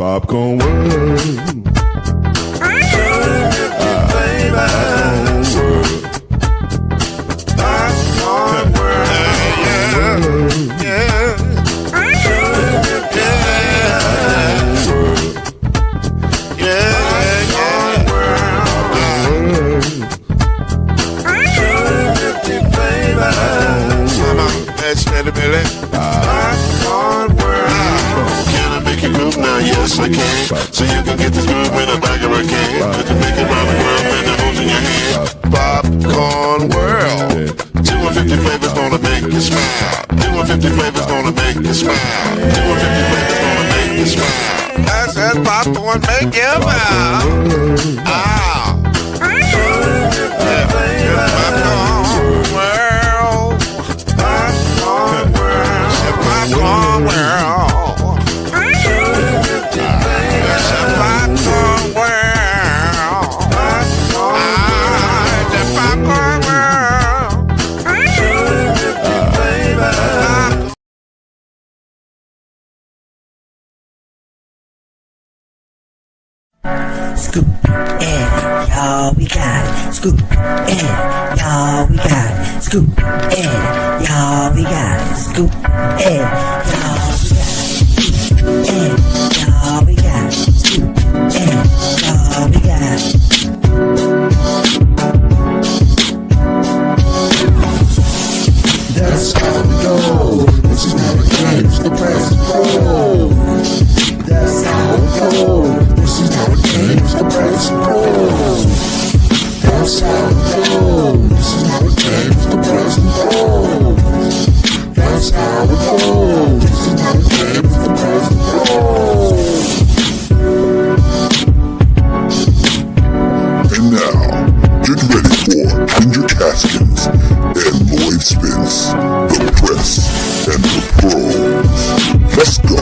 Popcorn World. Popcorn World. Yeah. Now, yes, I can. So you can get this groove in the back of a can. But you make it round the world and the holes in your hand. Popcorn World. 250 flavors gonna make you smile. 250 flavors gonna make you smile. 250 flavors gonna make you smile. I said popcorn make you smile. Ah. Popcorn World. Popcorn World. Popcorn World. Scoop in, y'all, we got it. Scoop in, y'all, we got it. Scoop in, y'all, we got it. Scoop in, y'all, we got it. Scoop in, y'all, we got it. Scoop in, y'all, we got it. That's how we go. This is how it games, the press pro. That's how we go. This is how it games, the press pro. That's how we go. This is how it games, the press pro. That's how we go. This is how it games, the press pro. And now, get ready for Ginger Caskins and Lloyd Spence, the press and the pros. Let's go.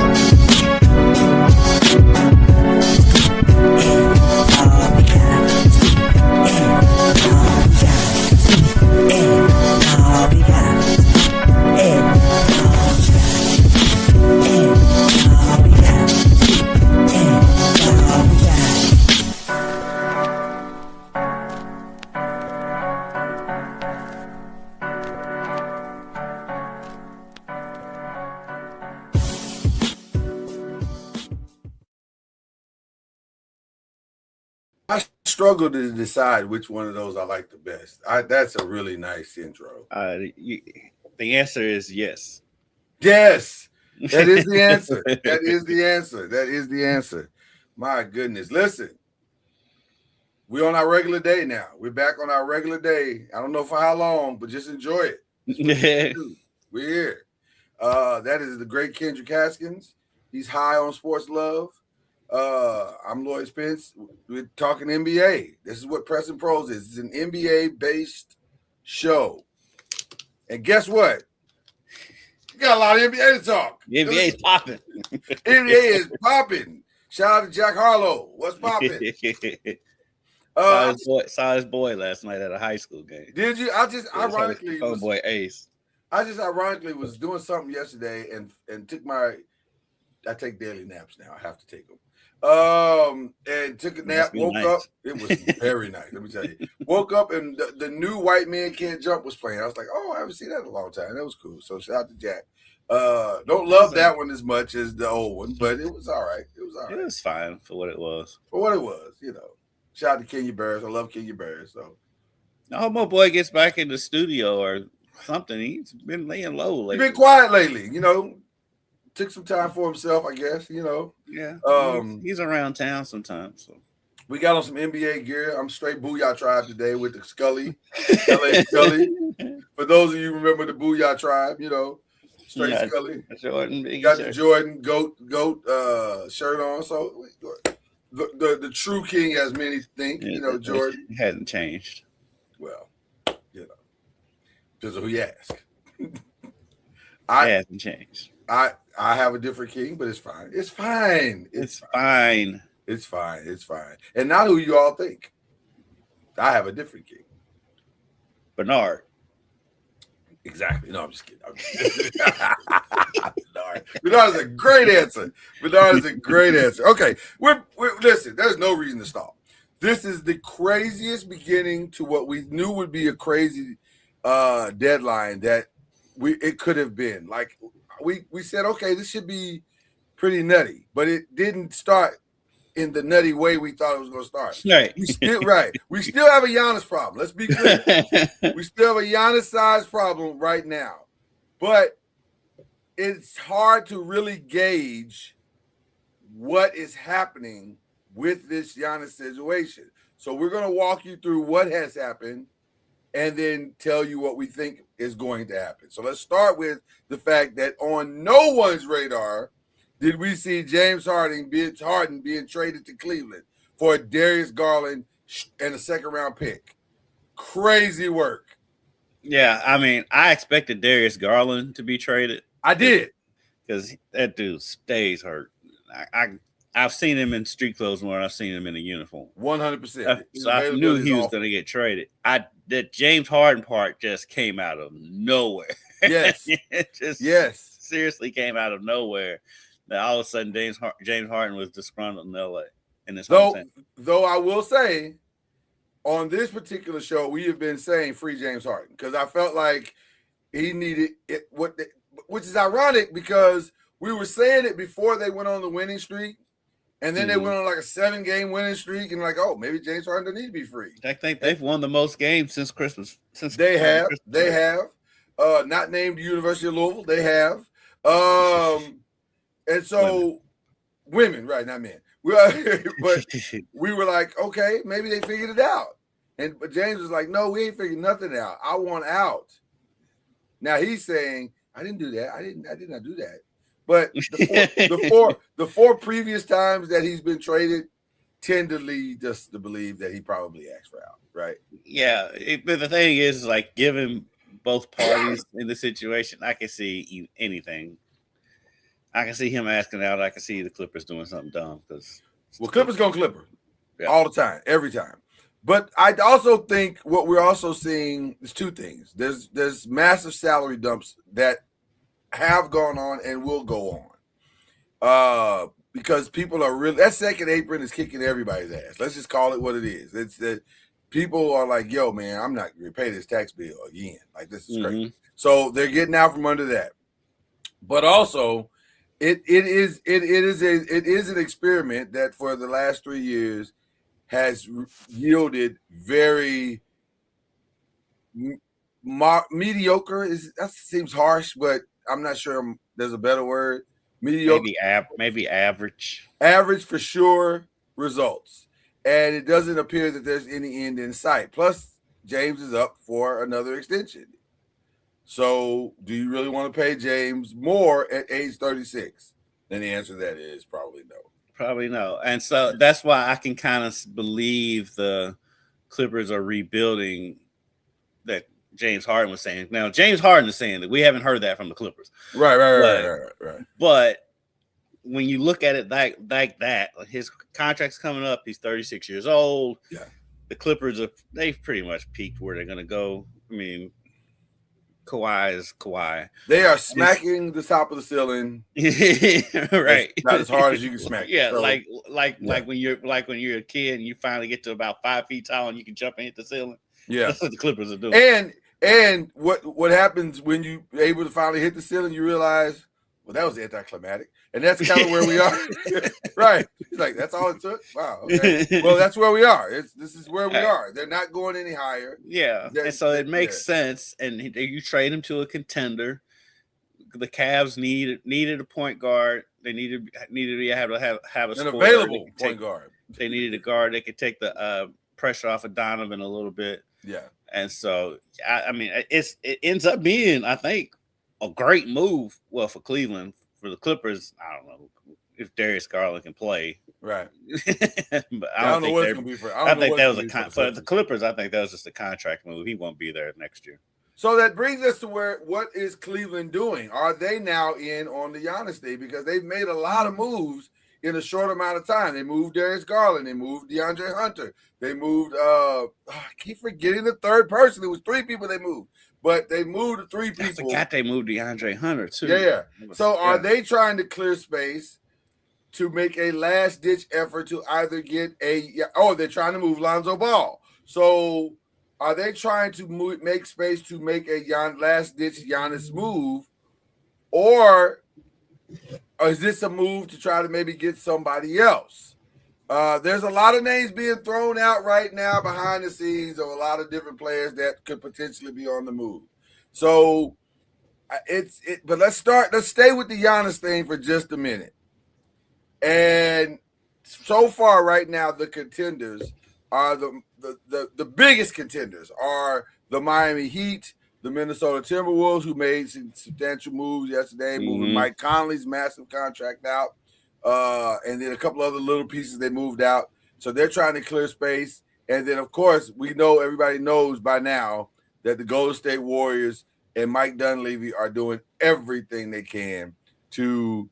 I struggle to decide which one of those I like the best. That's a really nice intro. The answer is yes. Yes, that is the answer. That is the answer. That is the answer. My goodness. Listen, we're on our regular day now. We're back on our regular day. I don't know for how long, but just enjoy it. We're here. That is the great Kendrick Haskins. He's high on sports love. I'm Lloyd Spence. We're talking NBA. This is what Press and Pros is. It's an NBA-based show. And guess what? We got a lot of NBA to talk. The NBA is popping. NBA is popping. Shout out to Jack Harlow. What's popping? Saw his boy last night at a high school game. Did you? I just ironically boy Ace. I just ironically was doing something yesterday and took I take daily naps now. I have to take them. And took a nap, woke up. It was very nice. Let me tell you. Woke up and the new White Man Can't Jump was playing. I was like, oh, I haven't seen that in a long time. That was cool. So shout out to Jack. Don't love that one as much as the old one, but it was all right. It was all right. It was fine for what it was. For what it was, you know. Shout out to Kenya Bears. I love Kenya Bears. So I hope my boy gets back in the studio or something. He's been laying low lately. He's been quiet lately, you know. Took some time for himself, I guess, you know. Yeah. He's around town sometimes. So we got on some NBA gear. I'm straight Booyah Tribe today with the Scully, LA Scully. For those of you who remember the Booyah Tribe, you know, straight Scully. Jordan, got the Jordan goat shirt on. So the true king, as many think, you know, Jordan. It hasn't changed. Well, you know, because of who you ask. It hasn't changed. I have a different king, but it's fine. It's fine. It's fine. It's fine. It's fine. And not who you all think. I have a different king. Bernard. Exactly. No, I'm just kidding. Bernard is a great answer. Bernard is a great answer. Okay, we're listen. There's no reason to stop. This is the craziest beginning to what we knew would be a crazy deadline that it could have been. Like we said, okay, this should be pretty nutty, but it didn't start in the nutty way we thought it was going to start. Right. We still have a Giannis problem. Let's be clear. We still have a Giannis size problem right now, but it's hard to really gauge what is happening with this Giannis situation. So we're going to walk you through what has happened and then tell you what we think is going to happen. So let's start with the fact that on no one's radar did we see James Harden being traded to Cleveland for Darius Garland and a second-round pick. Crazy work. Yeah, I mean, I expected Darius Garland to be traded. I did. Because that dude stays hurt. I've seen him in street clothes more than I've seen him in a uniform. 100%. So I knew he was going to get traded. That James Harden part just came out of nowhere. Yes. It just seriously came out of nowhere. That all of a sudden James Harden was disgruntled in LA. Though I will say, on this particular show, we have been saying free James Harden because I felt like he needed it. Which is ironic because we were saying it before they went on the winning streak, and then they went on like a 7-game winning streak, and like, oh, maybe James Harden doesn't need to be free. I think they've won the most games since Christmas. They have. Not named the University of Louisville. They have. And so women, right? Not men. But we were like, okay, maybe they figured it out. But James was like, no, we ain't figured nothing out. I want out. Now he's saying, I didn't do that. I did not do that. But the four previous times that he's been traded tend to lead us to believe that he probably asked for out, right? Yeah, but the thing is like, given both parties in the situation, I can see anything. I can see him asking out. I can see the Clippers doing something dumb because Clippers gonna Clipper all the time, every time. But I also think what we're also seeing is two things. There's massive salary dumps that have gone on and will go on. Because people are really, that second apron is kicking everybody's ass. Let's just call it what it is. It's that people are like, yo, man, I'm not going to pay this tax bill again. Like, this is crazy. So they're getting out from under that. But also, it is an experiment that for the last 3 years has yielded very mediocre. That seems harsh, but I'm not sure there's a better word. Mediocre, maybe average. Average for sure results. And it doesn't appear that there's any end in sight. Plus, James is up for another extension. So, do you really want to pay James more at age 36? Then the answer to that is probably no. Probably no. And so that's why I can kind of believe the Clippers are rebuilding that James Harden was saying. Now, James Harden is saying that we haven't heard that from the Clippers. Right. But when you look at it like that, his contract's coming up. He's 36 years old. Yeah. The Clippers they've pretty much peaked where they're going to go. I mean, Kawhi is Kawhi. They are smacking the top of the ceiling. Right. Not as hard as you can smack. Yeah, so, like when you're a kid and you finally get to about 5 feet tall and you can jump and hit the ceiling. Yeah. That's what the Clippers are doing. And what happens when you able to finally hit the ceiling, you realize, well, that was anticlimactic. And that's kind of where we are. Right. It's like, that's all it took? Wow. Okay. Well, that's where we are. This is where we are. They're not going any higher. Yeah. And so it makes sense. And you trade him to a contender. The Cavs needed a point guard. They needed to have an available point guard. They needed a guard that could take the pressure off of Donovan a little bit. Yeah. And so, I mean, it ends up being, I think, a great move. Well, for Cleveland, for the Clippers, I don't know if Darius Garland can play. Right. But I don't know what it's going to be for. I think that was for the Clippers. I think that was just a contract move. He won't be there next year. So that brings us to what is Cleveland doing? Are they now in on the Giannis thing? Because they've made a lot of moves in a short amount of time. They moved Darius Garland. They moved DeAndre Hunter. They moved. I keep forgetting the third person. It was 3 people they moved, but they moved the 3 people. I forgot they moved DeAndre Hunter too. Yeah. So are they trying to clear space to make a last ditch effort to either get they're trying to move Lonzo Ball. So are they trying to make space to make a last ditch Giannis move, or is this a move to try to maybe get somebody else? There's a lot of names being thrown out right now behind the scenes of a lot of different players that could potentially be on the move. So but let's stay with the Giannis thing for just a minute. And so far right now, the contenders are the biggest contenders are the Miami Heat, the Minnesota Timberwolves, who made some substantial moves yesterday, moving Mike Conley's massive contract out, and then a couple other little pieces they moved out. So they're trying to clear space. And then, of course, everybody knows by now that the Golden State Warriors and Mike Dunleavy are doing everything they can to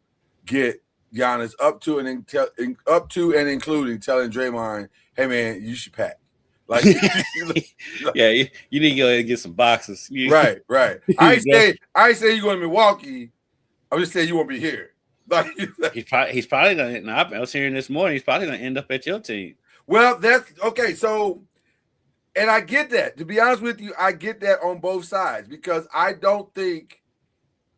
get Giannis up to and including telling Draymond, "Hey man, you should pack." Like, yeah, you need to go ahead and get some boxes. Right. I ain't say you're going to Milwaukee. I'm just saying you won't be here. Like, he's probably going to. I was hearing this morning. He's probably going to end up at your team. Well, that's okay. So, and I get that. To be honest with you, I get that on both sides because I don't think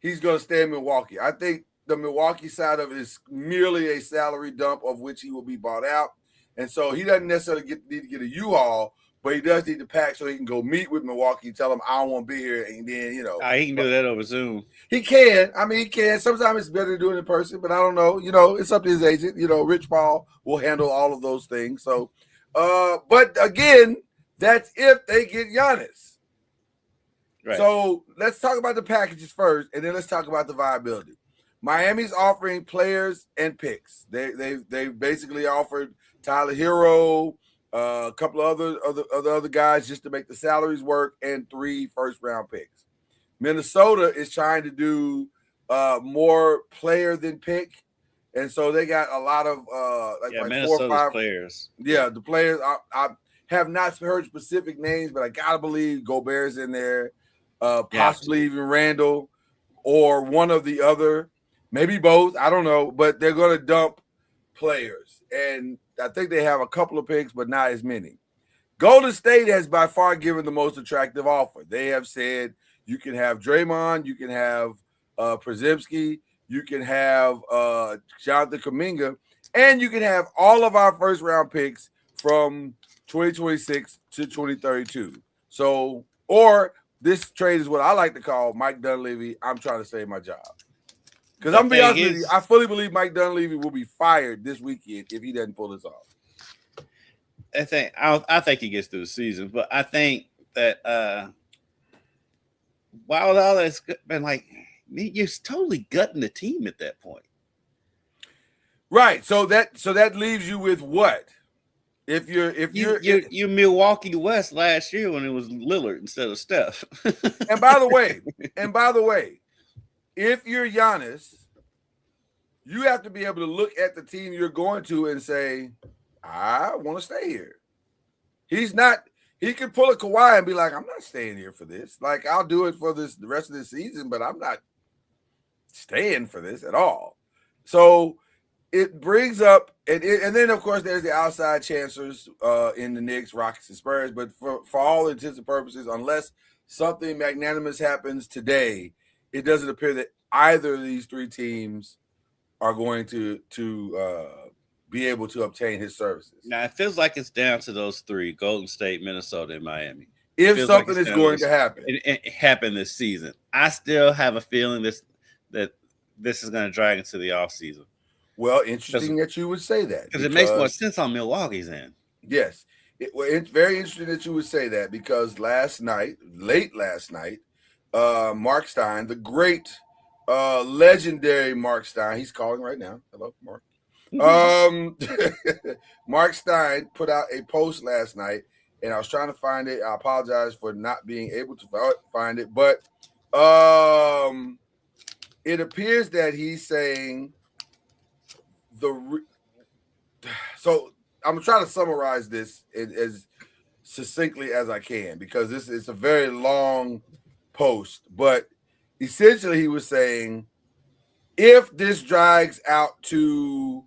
he's going to stay in Milwaukee. I think the Milwaukee side of it is merely a salary dump of which he will be bought out. And so he doesn't necessarily need to get a U-Haul, but he does need to pack so he can go meet with Milwaukee, tell them I don't want to be here. And then, he can do that over Zoom. He can. I mean, he can. Sometimes it's better to do it in person, but I don't know. It's up to his agent. Rich Paul will handle all of those things. So, but again, that's if they get Giannis. Right. So let's talk about the packages first, and then let's talk about the viability. Miami's offering players and picks. They basically offered Tyler Hero, a couple of other guys just to make the salaries work, and 3 first-round picks. Minnesota is trying to do more player than pick, and so they got a lot of like Minnesota's 4 or 5 players. Yeah, the players. I have not heard specific names, but I gotta believe Gobert's in there, possibly even Randall, or one of the other. Maybe both. I don't know, but they're going to dump players. And I think they have a couple of picks, but not as many. Golden State has by far given the most attractive offer. They have said you can have Draymond, you can have Przemski, you can have Jonathan Kuminga, and you can have all of our first-round picks from 2026 to 2032. So, or this trade is what I like to call Mike Dunleavy, I'm trying to save my job. Because I'm going to be honest with you, I fully believe Mike Dunleavy will be fired this weekend if he doesn't pull this off. I think he gets through the season, but I think that while all that's been like, you're totally gutting the team at that point. Right. So that leaves you with what? If you're Milwaukee West last year when it was Lillard instead of Steph. And by the way, if you're Giannis, you have to be able to look at the team you're going to and say, I want to stay here. He could pull a Kawhi and be like, I'm not staying here for this. Like, I'll do it for the rest of the season, but I'm not staying for this at all. So it brings up, and then, of course, there's the outside chancers in the Knicks, Rockets, and Spurs. But for all intents and purposes, unless something magnanimous happens today, it doesn't appear that either of these 3 teams are going to be able to obtain his services. Now, it feels like it's down to those 3, Golden State, Minnesota, and Miami. If something is going to happen. It happened this season. I still have a feeling that this is going to drag into the offseason. Well, interesting that you would say that. Because it makes more sense on Milwaukee's end. Yes. It's very interesting that you would say that because late last night, Mark Stein, the great, legendary Mark Stein, he's calling right now. Hello, Mark. Mark Stein put out a post last night, and I was trying to find it. I apologize for not being able to find it, but it appears that he's saying So I'm gonna try to summarize this as succinctly as I can because this is a very long post, but essentially he was saying if this drags out to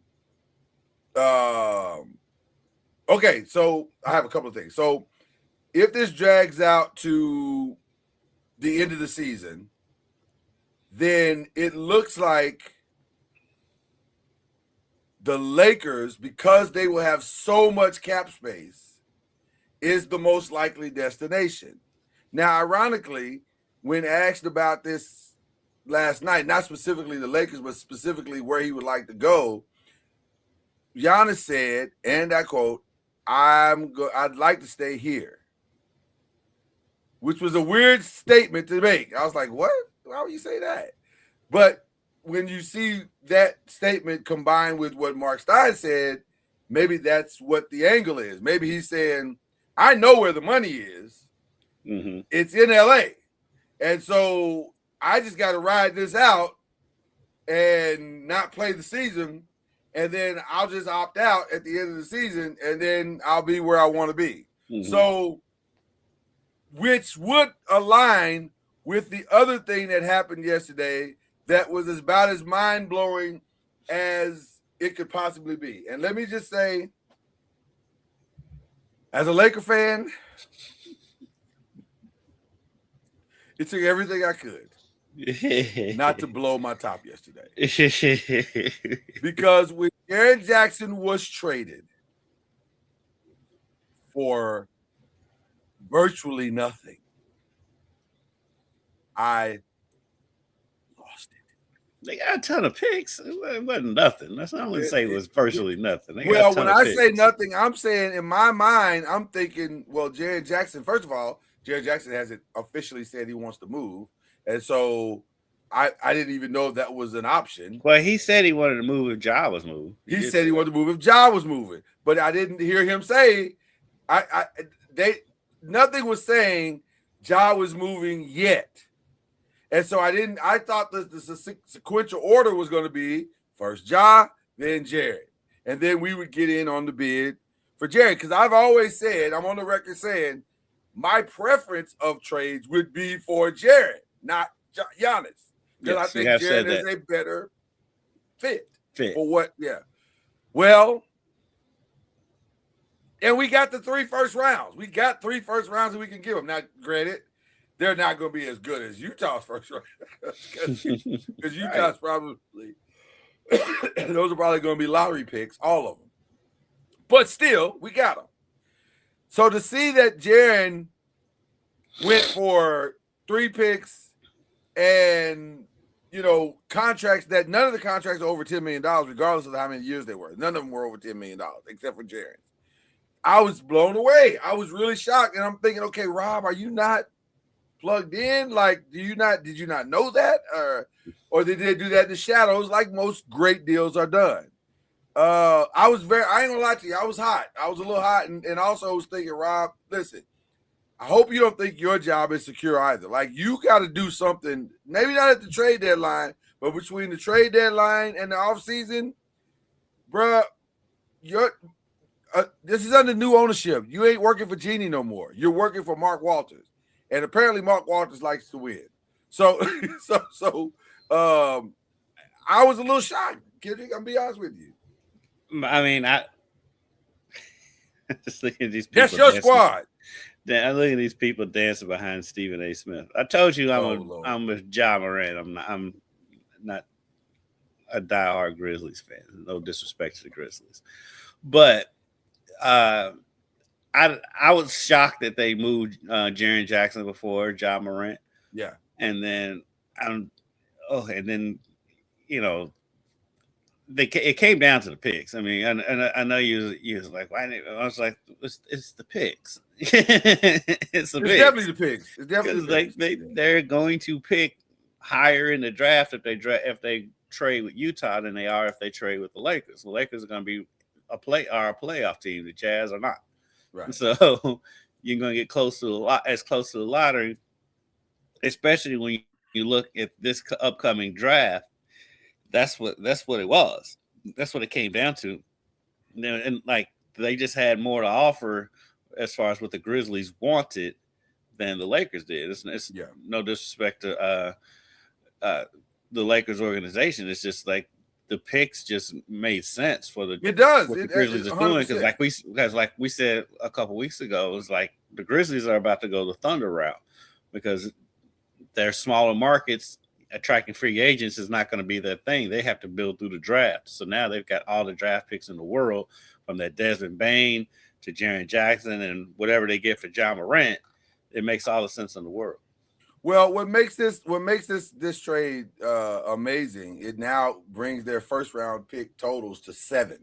okay, so I have a couple of things. So if this drags out to the end of the season, then it looks like the Lakers, because they will have so much cap space, is the most likely destination. Now, ironically, when asked about this last night, not specifically the Lakers, but specifically where he would like to go, Giannis said, and I quote, I'd like to stay here, which was a weird statement to make. I was like, what? Why would you say that? But when you see that statement combined with what Mark Stein said, maybe that's what the angle is. Maybe he's saying, I know where the money is. Mm-hmm. It's in LA. And so I just got to ride this out and not play the season. And then I'll just opt out at the end of the season, and then I'll be where I want to be. Mm-hmm. So, which would align with the other thing that happened yesterday that was about as mind-blowing as it could possibly be. And let me just say, as a Laker fan, it took everything I could not to blow my top yesterday. Because when Jaren Jackson was traded for virtually nothing, I lost it. They got a ton of picks. It wasn't nothing. That's not what I say. It was virtually nothing. Well, when I say nothing, I'm saying in my mind, I'm thinking, well, Jaren Jackson, first of all, Jaren Jackson hasn't officially said he wants to move. And so I didn't even know that was an option. Well, he said he wanted to move if Ja was moving. He said he wanted to move if Ja was moving. But I didn't hear him say nothing was saying Ja was moving yet. And so I thought the sequential order was going to be first Ja, then Jared. And then we would get in on the bid for Jared. Because I've always said, I'm on the record saying, my preference of trades would be for Jared, not Giannis. Because I think Jared is a better fit for what, Well, and we got the 3 first rounds. We got 3 first rounds that we can give them. Now, granted, they're not going to be as good as Utah's first round. Because Utah's probably, those are probably going to be lottery picks, all of them. But still, we got them. So to see that Jaren went for 3 picks and, contracts that none of the contracts are over $10 million, regardless of how many years they were. None of them were over $10 million, except for Jaren. I was blown away. I was really shocked. And I'm thinking, okay, Rob, are you not plugged in? Like, did you not know that? Or did they do that in the shadows like most great deals are done? I ain't gonna lie to you, I was hot. I was a little hot, and also was thinking, Rob, listen, I hope you don't think your job is secure either. Like, you got to do something, maybe not at the trade deadline, but between the trade deadline and the offseason, bruh, this is under new ownership. You ain't working for Genie no more. You're working for Mark Walters. And apparently Mark Walters likes to win. So I was a little shocked. I'm going to be honest with you. I mean, I just look at these people. That's your squad. I look at these people dancing behind Stephen A. Smith. I told you I'm with Ja Morant. I'm not a diehard Grizzlies fan. No disrespect to the Grizzlies, but I was shocked that they moved Jaren Jackson before Ja Morant. Yeah, and then it came down to the picks. I mean, and I know you was like, why? I was like, it's the picks. It's definitely the picks. It's definitely the picks. They're going to pick higher in the draft if they trade with Utah than they are if they trade with the Lakers. The Lakers are going to be a playoff team. The Jazz are not. Right. So you're going to get close to the lottery, especially when you look at this upcoming draft. That's what it was. that's what it came down to. And like they just had more to offer as far as what the Grizzlies wanted than the Lakers did. It's no disrespect to the Lakers organization. It's just like the picks just made sense for the what the Grizzlies are doing, because like we said a couple weeks ago, it was like the Grizzlies are about to go the Thunder route because their smaller markets attracting free agents is not going to be their thing. They have to build through the draft. So now they've got all the draft picks in the world, from that Desmond Bain to Jaren Jackson and whatever they get for Ja Morant. It makes all the sense in the world. Well, what makes this trade amazing, it now brings their first round pick totals to 7.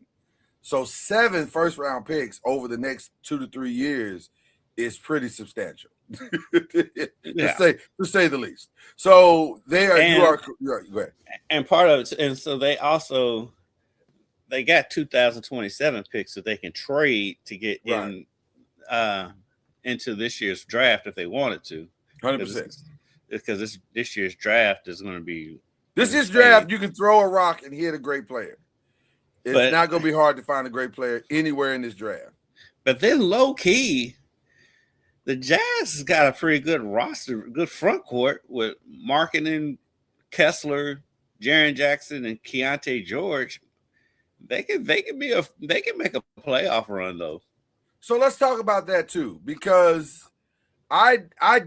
So 7 first round picks over the next 2 to 3 years is pretty substantial. to say the least. So they are you are go ahead. And part of it, and so they got 2027 picks that they can trade to get in into this year's draft if they wanted to. 100%. Because this year's draft is going to be this year's draft. You can throw a rock and hit a great player. It's not going to be hard to find a great player anywhere in this draft. But then low key, the Jazz has got a pretty good roster, good front court with Markkanen, Kessler, Jaren Jackson, and Keontae George. They can make a playoff run though. So let's talk about that too, because I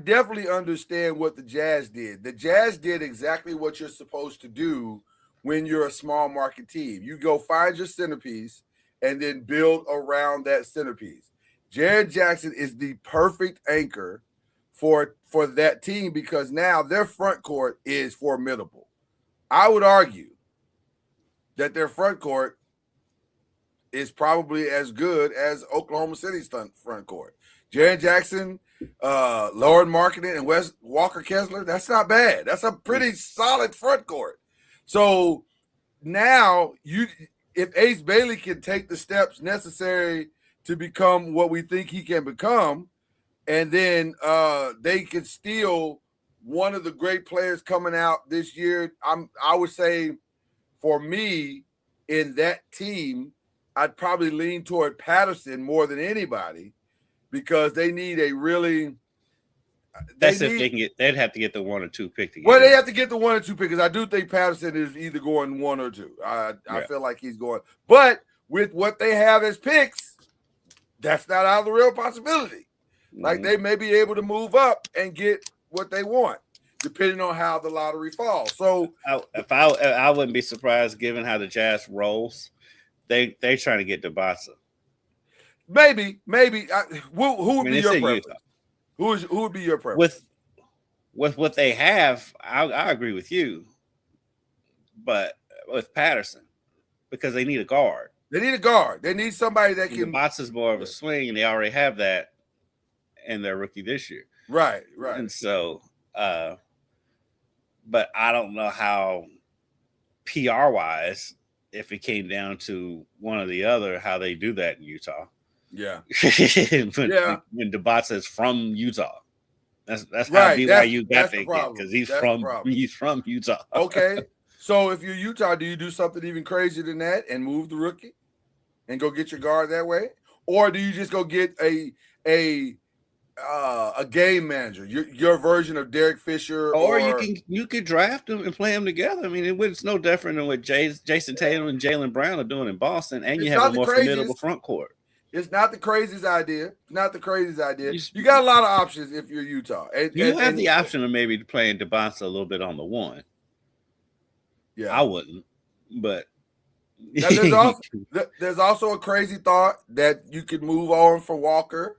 definitely understand what the Jazz did. The Jazz did exactly what you're supposed to do when you're a small market team. You go find your centerpiece and then build around that centerpiece. Jaren Jackson is the perfect anchor for that team because now their front court is formidable. I would argue that their front court is probably as good as Oklahoma City's front court. Jaren Jackson, Lauren Markkanen, and Walker Kessler, that's not bad. That's a pretty solid front court. So now if Ace Bailey can take the steps necessary to become what we think he can become, and then they can steal one of the great players coming out this year. I would say for me in that team, I'd probably lean toward Patterson more than anybody because they need a really. They'd have to get the 1 or 2 pick together. Well, they have to get the 1 or 2 pick because I do think Patterson is either going 1 or 2. I feel like he's going, but with what they have as picks, that's not out of the real possibility. Mm-hmm. Like they may be able to move up and get what they want, depending on how the lottery falls. So I wouldn't be surprised given how the Jazz rolls. They trying to get Dabasa. Maybe. Who would be your preference? Who would be your preference? With what they have, I agree with you. But with Patterson, because they need a guard. They need a guard. They need somebody that can. Dabasa's more of a swing, and they already have that in their rookie this year. Right. And so, but I don't know how PR-wise, if it came down to one or the other, how they do that in Utah. Yeah. When Dabasa is from Utah. That's how BYU got that kid, because he's from Utah. Okay. So if you're Utah, do you do something even crazier than that and move the rookie and go get your guard that way? Or do you just go get a game manager, your version of Derek Fisher? Or you could draft them and play them together. I mean, it's no different than what Jason Tatum and Jaylen Brown are doing in Boston, and you have a more formidable front court. It's not the craziest idea. You got a lot of options if you're Utah. You have the option of maybe playing Dabasa a little bit on the 1. Yeah, I wouldn't. But there's also a crazy thought that you could move on from Walker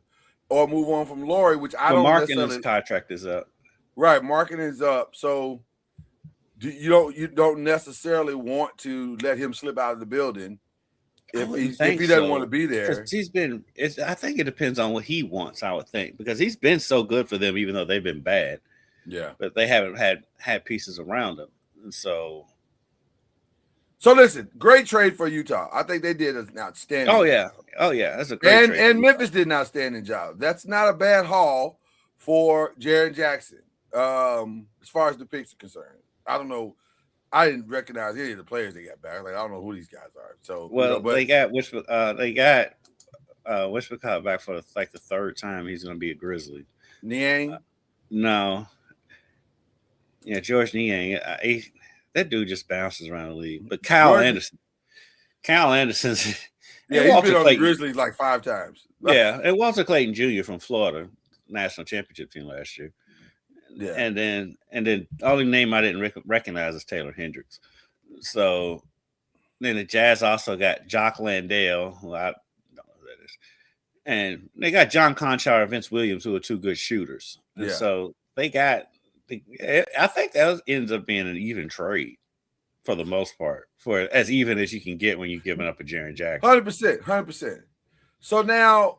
or move on from Laurie, which I don't necessarily. Markkanen's contract is up. Right, Markkanen is up. So you don't necessarily want to let him slip out of the building. If he doesn't want to be there, I think it depends on what he wants. I would think because he's been so good for them, even though they've been bad. Yeah, but they haven't had pieces around him, and so listen, great trade for Utah. I think they did an outstanding. Oh yeah, that's a great trade. And Memphis did an outstanding job. That's not a bad haul for Jaren Jackson. As far as the picks are concerned, I don't know. I didn't recognize any of the players they got back. Like I don't know who these guys are. So Well, but they got Wishbacott back for the third time. He's going to be a Grizzly. Niang. No, yeah, George Niang. That dude just bounces around the league. But Kyle Anderson's. Yeah, he's been on the Grizzlies like 5 times. Yeah, and Walter Clayton Jr. from Florida, national championship team last year. Yeah, and then the only name I didn't recognize is Taylor Hendricks. So then the Jazz also got Jock Landale, who I don't know who that is, and they got John Conchar and Vince Williams, who are 2 good shooters. And so they got. I think that ends up being an even trade for the most part, for as even as you can get when you're giving up a Jaren Jackson. 100%. So now,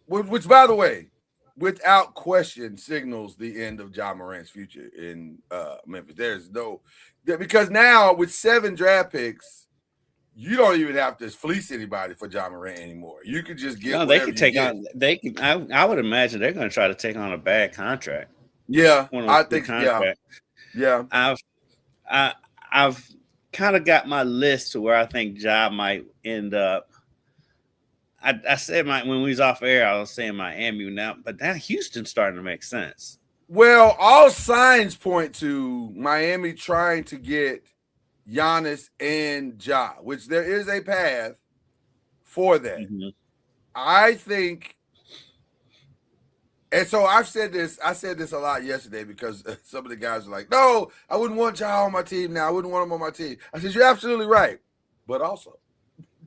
which by the way, without question, signals the end of Ja Morant's future in Memphis. There's no, because now with 7 draft picks, you don't even have to fleece anybody for Ja Morant anymore. You could just get. No, they could take on. They can. I would imagine they're going to try to take on a bad contract. Yeah, I think. Yeah. I've kind of got my list to where I think Ja might end up. I said when we was off air, I was saying Miami now, but now Houston's starting to make sense. Well, all signs point to Miami trying to get Giannis and Ja, which there is a path for that. Mm-hmm. I think, and so I said this a lot yesterday because some of the guys are like, no, I wouldn't want Ja on my team now. I wouldn't want him on my team. I said, you're absolutely right. But also,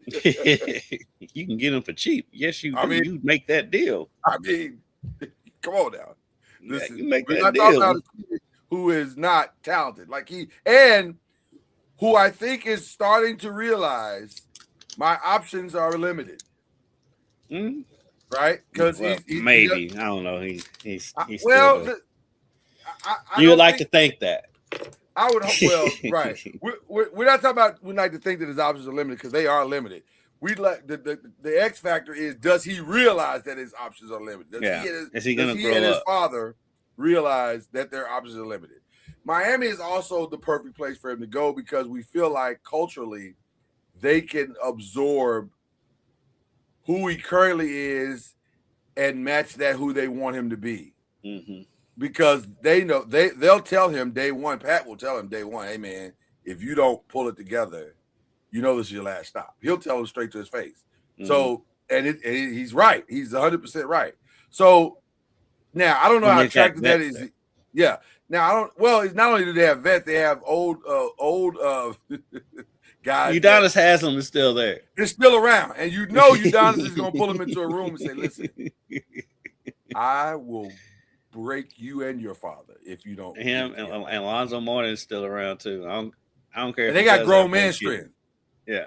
you can get him for cheap. Yes, you you make that deal. I mean, come on now. Listen, you make we're that not deal. talking about a kid who is not talented. Like and who I think is starting to realize my options are limited. Mm-hmm. Right? Because maybe I don't know. He's well. You would like to think that. I would hope. Well, right. We're not talking about. We like to think that his options are limited because they are limited. We like the X factor is: does he realize that his options are limited? Is he going to grow up? His father realize that their options are limited. Miami is also the perfect place for him to go because we feel like culturally they can absorb who he currently is and match that who they want him to be. Mm-hmm. Because they know they'll tell him day one. Pat will tell him day one, hey man, if you don't pull it together, you know this is your last stop. He'll tell him straight to his face. Mm-hmm. So and he's right. He's 100% right. So now I don't know how attractive that is. Yeah. Now I don't. Well, it's not only do they have vets, they have old guys. Udonis Haslam is still there. They're still around, and you know Udonis is going to pull him into a room and say, "Listen, I will break you and your father if you don't." Him and Alonzo Mourning is still around too. I don't care. And they got grown man strength. Yeah.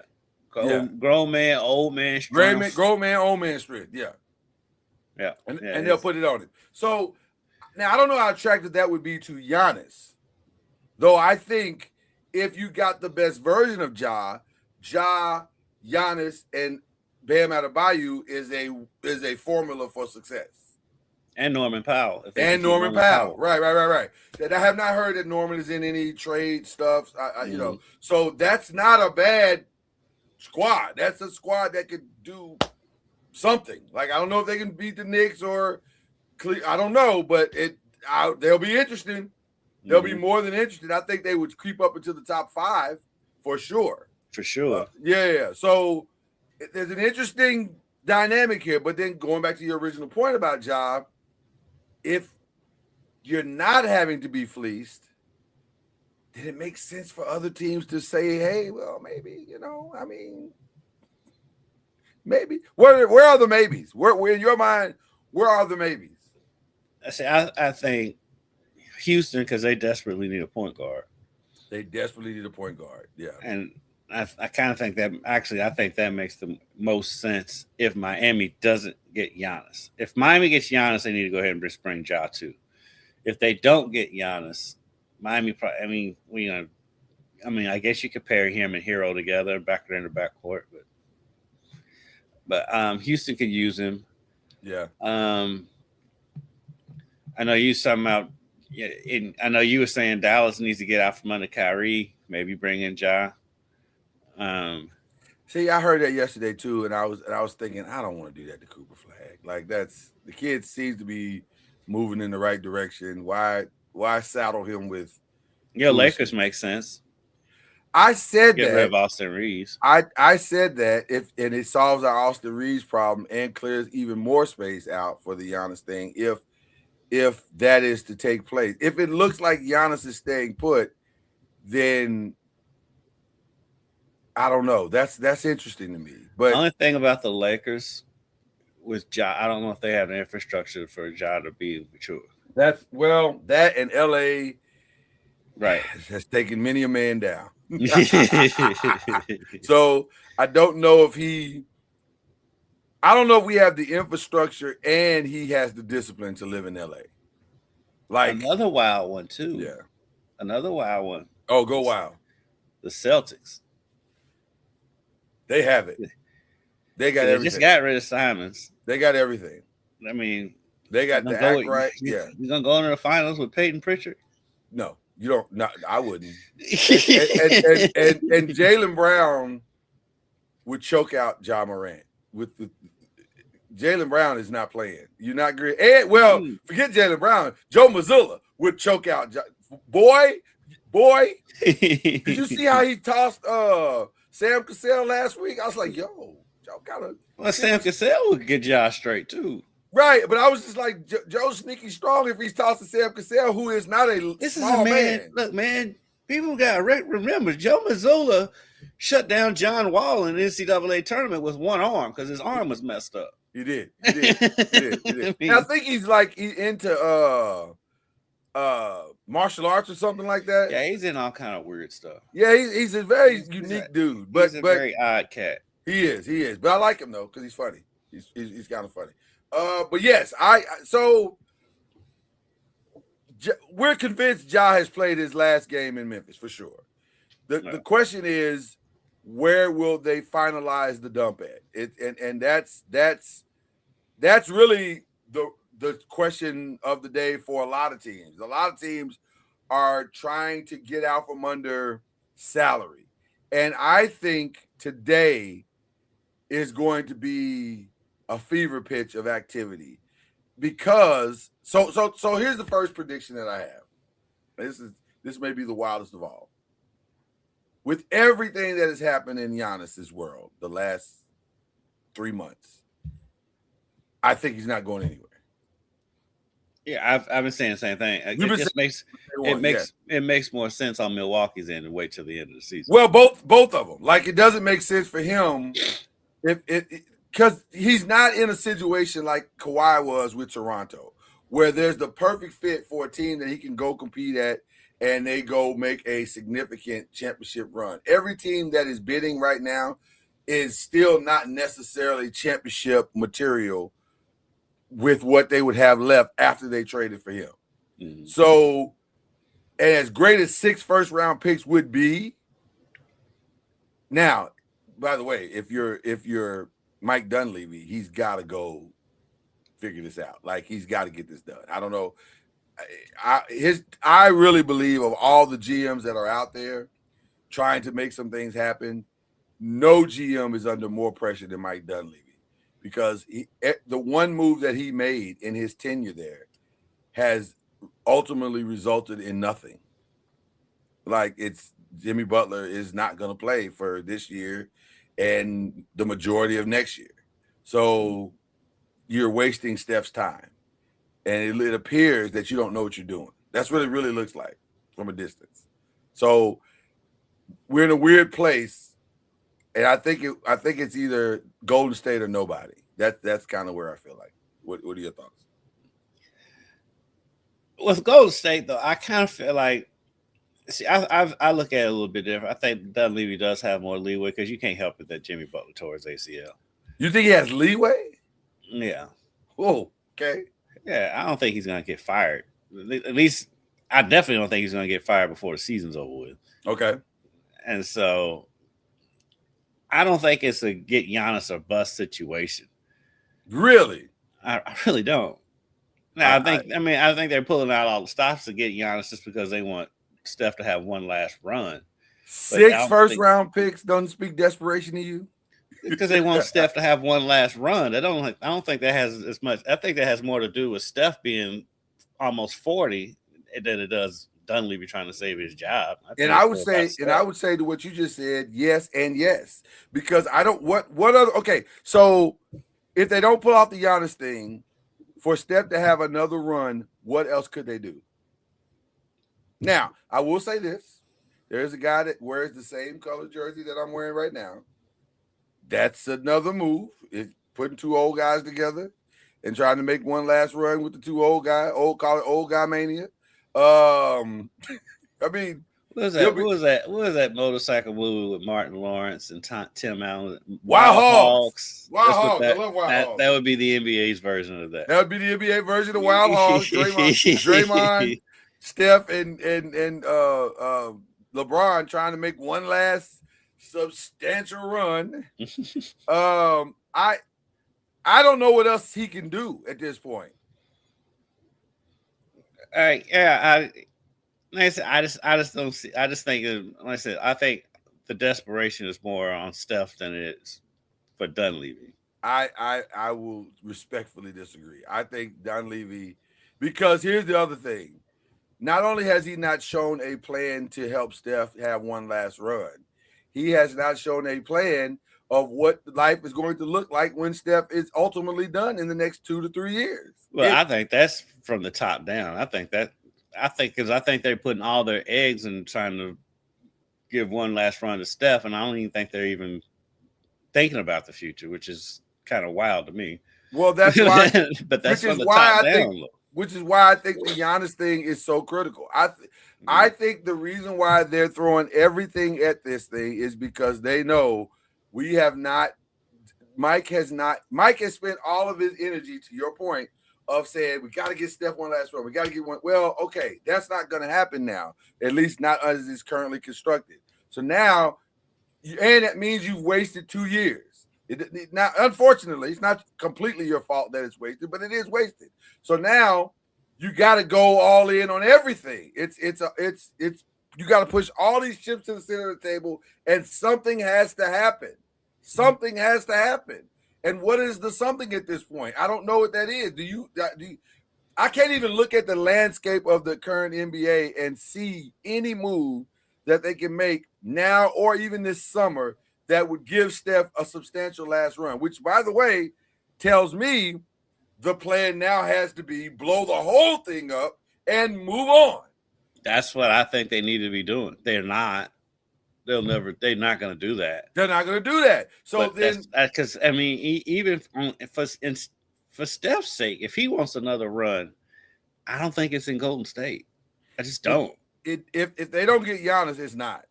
Grown man, old man strength. Grown man, old man strength. Yeah. Yeah. And they'll put it on him. So now I don't know how attractive that would be to Giannis, though. I think if you got the best version of Ja, Giannis, and Bam Adebayo is a formula for success. And Norman Powell. Norman Powell. Right. I have not heard that Norman is in any trade stuff. You know, so that's not a bad squad. That's a squad that could do something. Like I don't know if they can beat the Knicks or I don't know, but they'll be interesting. They'll be more than interested. I think they would creep up into the top 5 for sure. For sure. Yeah. So there's an interesting dynamic here. But then going back to your original point about Ja, if you're not having to be fleeced, then it makes sense for other teams to say, hey, well, maybe, maybe. Where are the maybes? Where in your mind, where are the maybes? I think Houston, because they desperately need a point guard. They desperately need a point guard, yeah. And I kind of think that I think that makes the most sense if Miami doesn't get Giannis. If Miami gets Giannis, they need to go ahead and just bring Ja too. If they don't get Giannis, Miami probably. I guess you could pair him and Hero together back there in the backcourt, but Houston could use him. Yeah. I know you talking about Yeah, and I know you were saying Dallas needs to get out from under Kyrie, maybe bring in Ja. See, I heard that yesterday too, and I was thinking I don't want to do that to Cooper Flag. Like that's the kid seems to be moving in the right direction. Why saddle him with Your Lakers foolishness? make sense. I said Get rid that. of Austin Reeves. I said that if and it solves our Austin Reeves problem and clears even more space out for the Giannis thing if that is to take place. If it looks like Giannis is staying put, then I don't know. That's interesting to me. But The only thing about the Lakers with Ja, I don't know if they have the infrastructure for Ja to be mature. that and LA Right. has taken many a man down. So I don't know if we have the infrastructure and he has the discipline to live in LA. Like another wild one too. Yeah. Another wild one. Oh, go wild. The Celtics. They have it. They got everything. They just got rid of Simons. They got everything. I mean, they got the act right. Yeah. You gonna go into the finals with Peyton Pritchard? No, you don't. No, I wouldn't. and Jaylen Brown would choke out Ja Morant. With Jaylen Brown is not playing. You're not great. And forget Jaylen Brown. Joe Mazzulla would choke out. Boy. Did you see how he tossed Sam Cassell last week? I was like, yo, y'all gotta. Well, Sam Cassell would get Ja straight too. Right, but I was just like, Joe's sneaky strong if he's tossing Sam Cassell, who is not a small man. Look, man, people got to remember, Joe Mazzulla shut down John Wall in the NCAA tournament with one arm because his arm was messed up. He did. I think he's into martial arts or something like that. Yeah, he's in all kind of weird stuff. Yeah, he's a very unique dude. But he's a very odd cat. He is. But I like him though because he's funny. He's kind of funny. But yes, we're convinced Ja has played his last game in Memphis for sure. The question is, where will they finalize the dump at? And that's really the question of the day for a lot of teams. A lot of teams are trying to get out from under salary. And I think today is going to be a fever pitch of activity because so here's the first prediction that I have. This may be the wildest of all. With everything that has happened in Giannis's world the last 3 months, I think he's not going anywhere. Yeah, I've been saying the same thing. It makes more sense on Milwaukee's end to wait till the end of the season. Well, both of them. Like it doesn't make sense for him because he's not in a situation like Kawhi was with Toronto, where there's the perfect fit for a team that he can go compete at and they go make a significant championship run. Every team that is bidding right now is still not necessarily championship material with what they would have left after they traded for him. Mm-hmm. So, and as great as 6 first-round picks would be, now, by the way, if you're Mike Dunleavy, he's got to go figure this out. Like he's got to get this done. I don't know. I really believe of all the GMs that are out there trying to make some things happen, no GM is under more pressure than Mike Dunleavy because the one move that he made in his tenure there has ultimately resulted in nothing. Like it's Jimmy Butler is not going to play for this year and the majority of next year. So you're wasting Steph's time. And it appears that you don't know what you're doing. That's what it really looks like from a distance. So we're in a weird place, and I think it's either Golden State or nobody. That's kind of where I feel like. What are your thoughts? With Golden State, though, I kind of feel like. See, I look at it a little bit different. I think Dunleavy does have more leeway because you can't help it that Jimmy Butler tore his ACL. You think he has leeway? Yeah. Oh, okay. Yeah, I don't think he's going to get fired. At least, I definitely don't think he's going to get fired before the season's over with. Okay. And so, I don't think it's a get Giannis or bust situation. Really? I really don't. Now, I think they're pulling out all the stops to get Giannis just because they want Steph to have one last run. 6 first-round picks doesn't speak desperation to you? Because they want Steph to have one last run. I don't think that has as much. I think that has more to do with Steph being almost 40 than it does Dunleavy trying to save his job. I would say to what you just said, yes and yes, because I don't what other. Okay, so if they don't pull off the Giannis thing, for Steph to have another run, what else could they do? Now, I will say this: there's a guy that wears the same color jersey that I'm wearing right now. That's another move. It's putting 2 old guys together and trying to make one last run with the 2 old guys. Call it old guy mania. I mean, what was that motorcycle movie with Martin Lawrence and Tim Allen? Wild Hogs. Wild Hogs. I love Wild Hogs. That would be the NBA's version of that. That would be the NBA version of Wild Hogs. Draymond, Steph, and LeBron trying to make one last substantial run. I don't know what else he can do at this point. All right, yeah, I just don't see. I just think, like I said, I think the desperation is more on Steph than it is for Dunleavy. I will respectfully disagree. I think Dunleavy, because here's the other thing: not only has he not shown a plan to help Steph have one last run, he has not shown a plan of what life is going to look like when Steph is ultimately done in the next 2 to 3 years. Well, I think that's from the top down. I think they're putting all their eggs and trying to give one last run to Steph, and I don't even think they're even thinking about the future, which is kind of wild to me. Well, that's why. But that's from the top down. Which is why I think the Giannis thing is so critical. I think the reason why they're throwing everything at this thing is because they know Mike has spent all of his energy, to your point, of saying we got to get Steph one last run. We got to get one. Well, okay, that's not going to happen now, at least not as it's currently constructed. So now, and that means you've wasted 2 years. Now, unfortunately, it's not completely your fault that it's wasted, but it is wasted. So now you got to go all in on everything. You got to push all these chips to the center of the table, and something has to happen. Something has to happen. And what is the something at this point? I don't know what that is. Do you? I can't even look at the landscape of the current NBA and see any move that they can make now or even this summer that would give Steph a substantial last run, which, by the way, tells me the plan now has to be blow the whole thing up and move on. That's what I think they need to be doing. They're not. They're not going to do that. They're not going to do that. So then, because I mean, even for Steph's sake, if he wants another run, I don't think it's in Golden State. I just don't. If they don't get Giannis, it's not.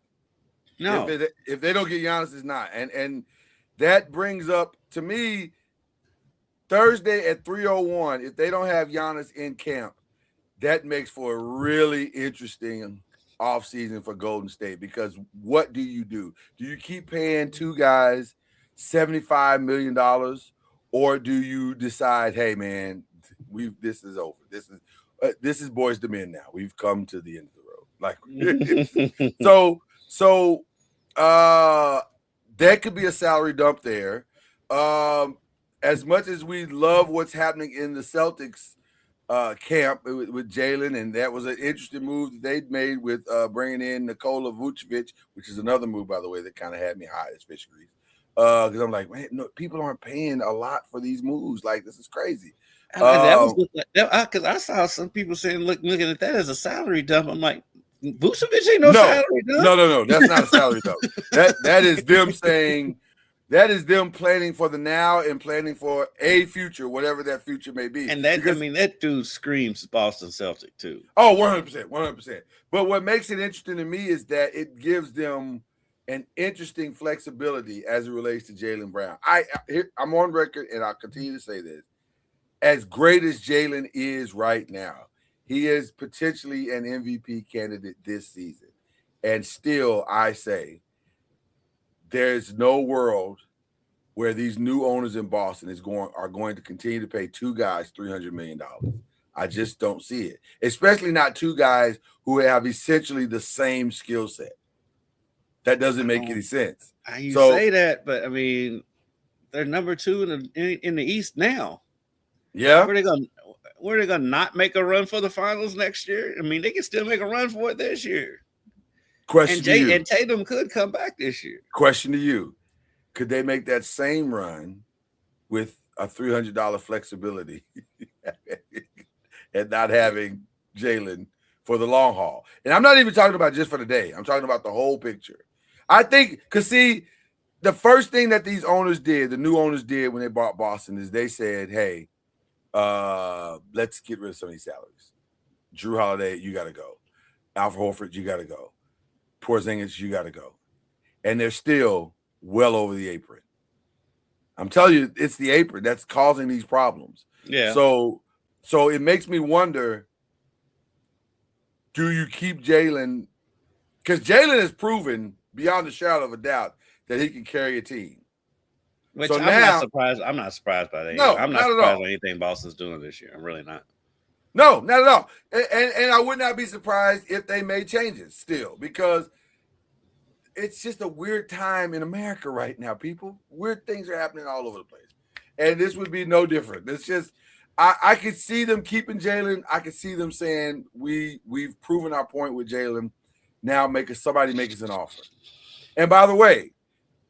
No. If they don't get Giannis, it's not. And that brings up, to me, Thursday at 3:01, if they don't have Giannis in camp, that makes for a really interesting offseason for Golden State, because what do you do? Do you keep paying 2 guys $75 million, or do you decide, hey, man, this is over. This is boys to men now. We've come to the end of the road. Like, so that could be a salary dump there. As much as we love what's happening in the Celtics camp with Jalen, and that was an interesting move that they'd made with bringing in Nikola Vucevic, which is another move, by the way, that kind of had me high as fish grease. Because I'm like, man, no, people aren't paying a lot for these moves. Like, this is crazy. Because I saw some people saying, looking at that as a salary dump. I'm like, Vucevic ain't no salary dump. No, that's not a salary dump. That is them saying. That is them planning for the now and planning for a future, whatever that future may be. And that dude screams Boston Celtic too. Oh, 100%. But what makes it interesting to me is that it gives them an interesting flexibility as it relates to Jaylen Brown. I'm on record, and I'll continue to say this. As great as Jaylen is right now, he is potentially an MVP candidate this season. And still, I say, there's no world where these new owners in Boston are going to continue to pay 2 guys $300 million. I just don't see it, especially not two guys who have essentially the same skill set. That doesn't make any sense. You say that, but I mean, they're number 2 in the East now. Yeah. Where they gonna not make a run for the finals next year? I mean, they can still make a run for it this year. Question to you. And Tatum could come back this year. Question to you. Could they make that same run with a $300 flexibility and not having Jalen for the long haul? And I'm not even talking about just for the day. I'm talking about the whole picture. I think, because see, the first thing that these owners did, the new owners did when they bought Boston, is they said, hey, let's get rid of some of these salaries. Drew Holiday, you got to go. Al Horford, you got to go. Porzingis, you got to go. And they're still well over the apron. I'm telling you, it's the apron that's causing these problems. Yeah. So it makes me wonder, do you keep Jalen? Because Jalen has proven beyond a shadow of a doubt that he can carry a team. Which I'm not surprised. I'm not surprised by that. No, I'm not surprised by anything Boston's doing this year. I'm really not. No, not at all. And I would not be surprised if they made changes still, because it's just a weird time in America right now, people. Weird things are happening all over the place. And this would be no different. It's just, I could see them keeping Jalen. I could see them saying, we've proven our point with Jalen. Now somebody make us an offer. And by the way,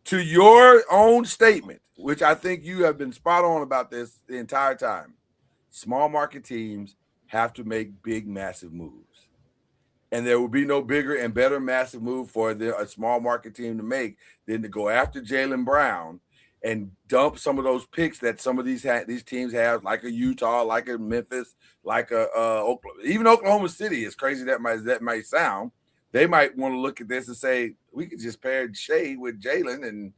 to your own statement, which I think you have been spot on about this the entire time, small market teams have to make big, massive moves. And there will be no bigger and better massive move for a small market team to make than to go after Jaylen Brown and dump some of those picks that some of these teams have, like a Utah, like a Memphis, like a Oklahoma. Even Oklahoma City, as crazy that might sound, they might want to look at this and say, we could just pair Shea with Jalen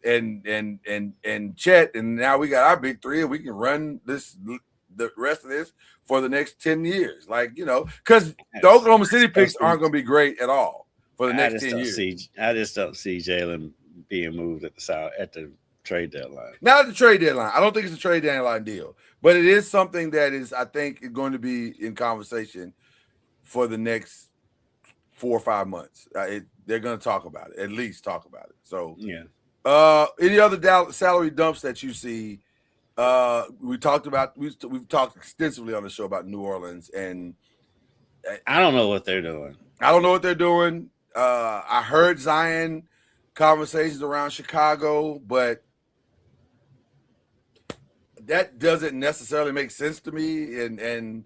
and Chet, and now we got our big three, and we can run the rest of this for the next 10 years. Like, because the Oklahoma City picks aren't going to be great at all for the next 10 years. I just don't see Jalen being moved at the trade deadline. Not at the trade deadline. I don't think it's a trade deadline deal, but it is something that is, I think, going to be in conversation for the next 4 or 5 months. They're going to talk about it, at least talk about it. So, yeah. Any other salary dumps that you see? We've talked extensively on the show about New Orleans, and I don't know what they're doing. I heard Zion conversations around Chicago, but that doesn't necessarily make sense to me. And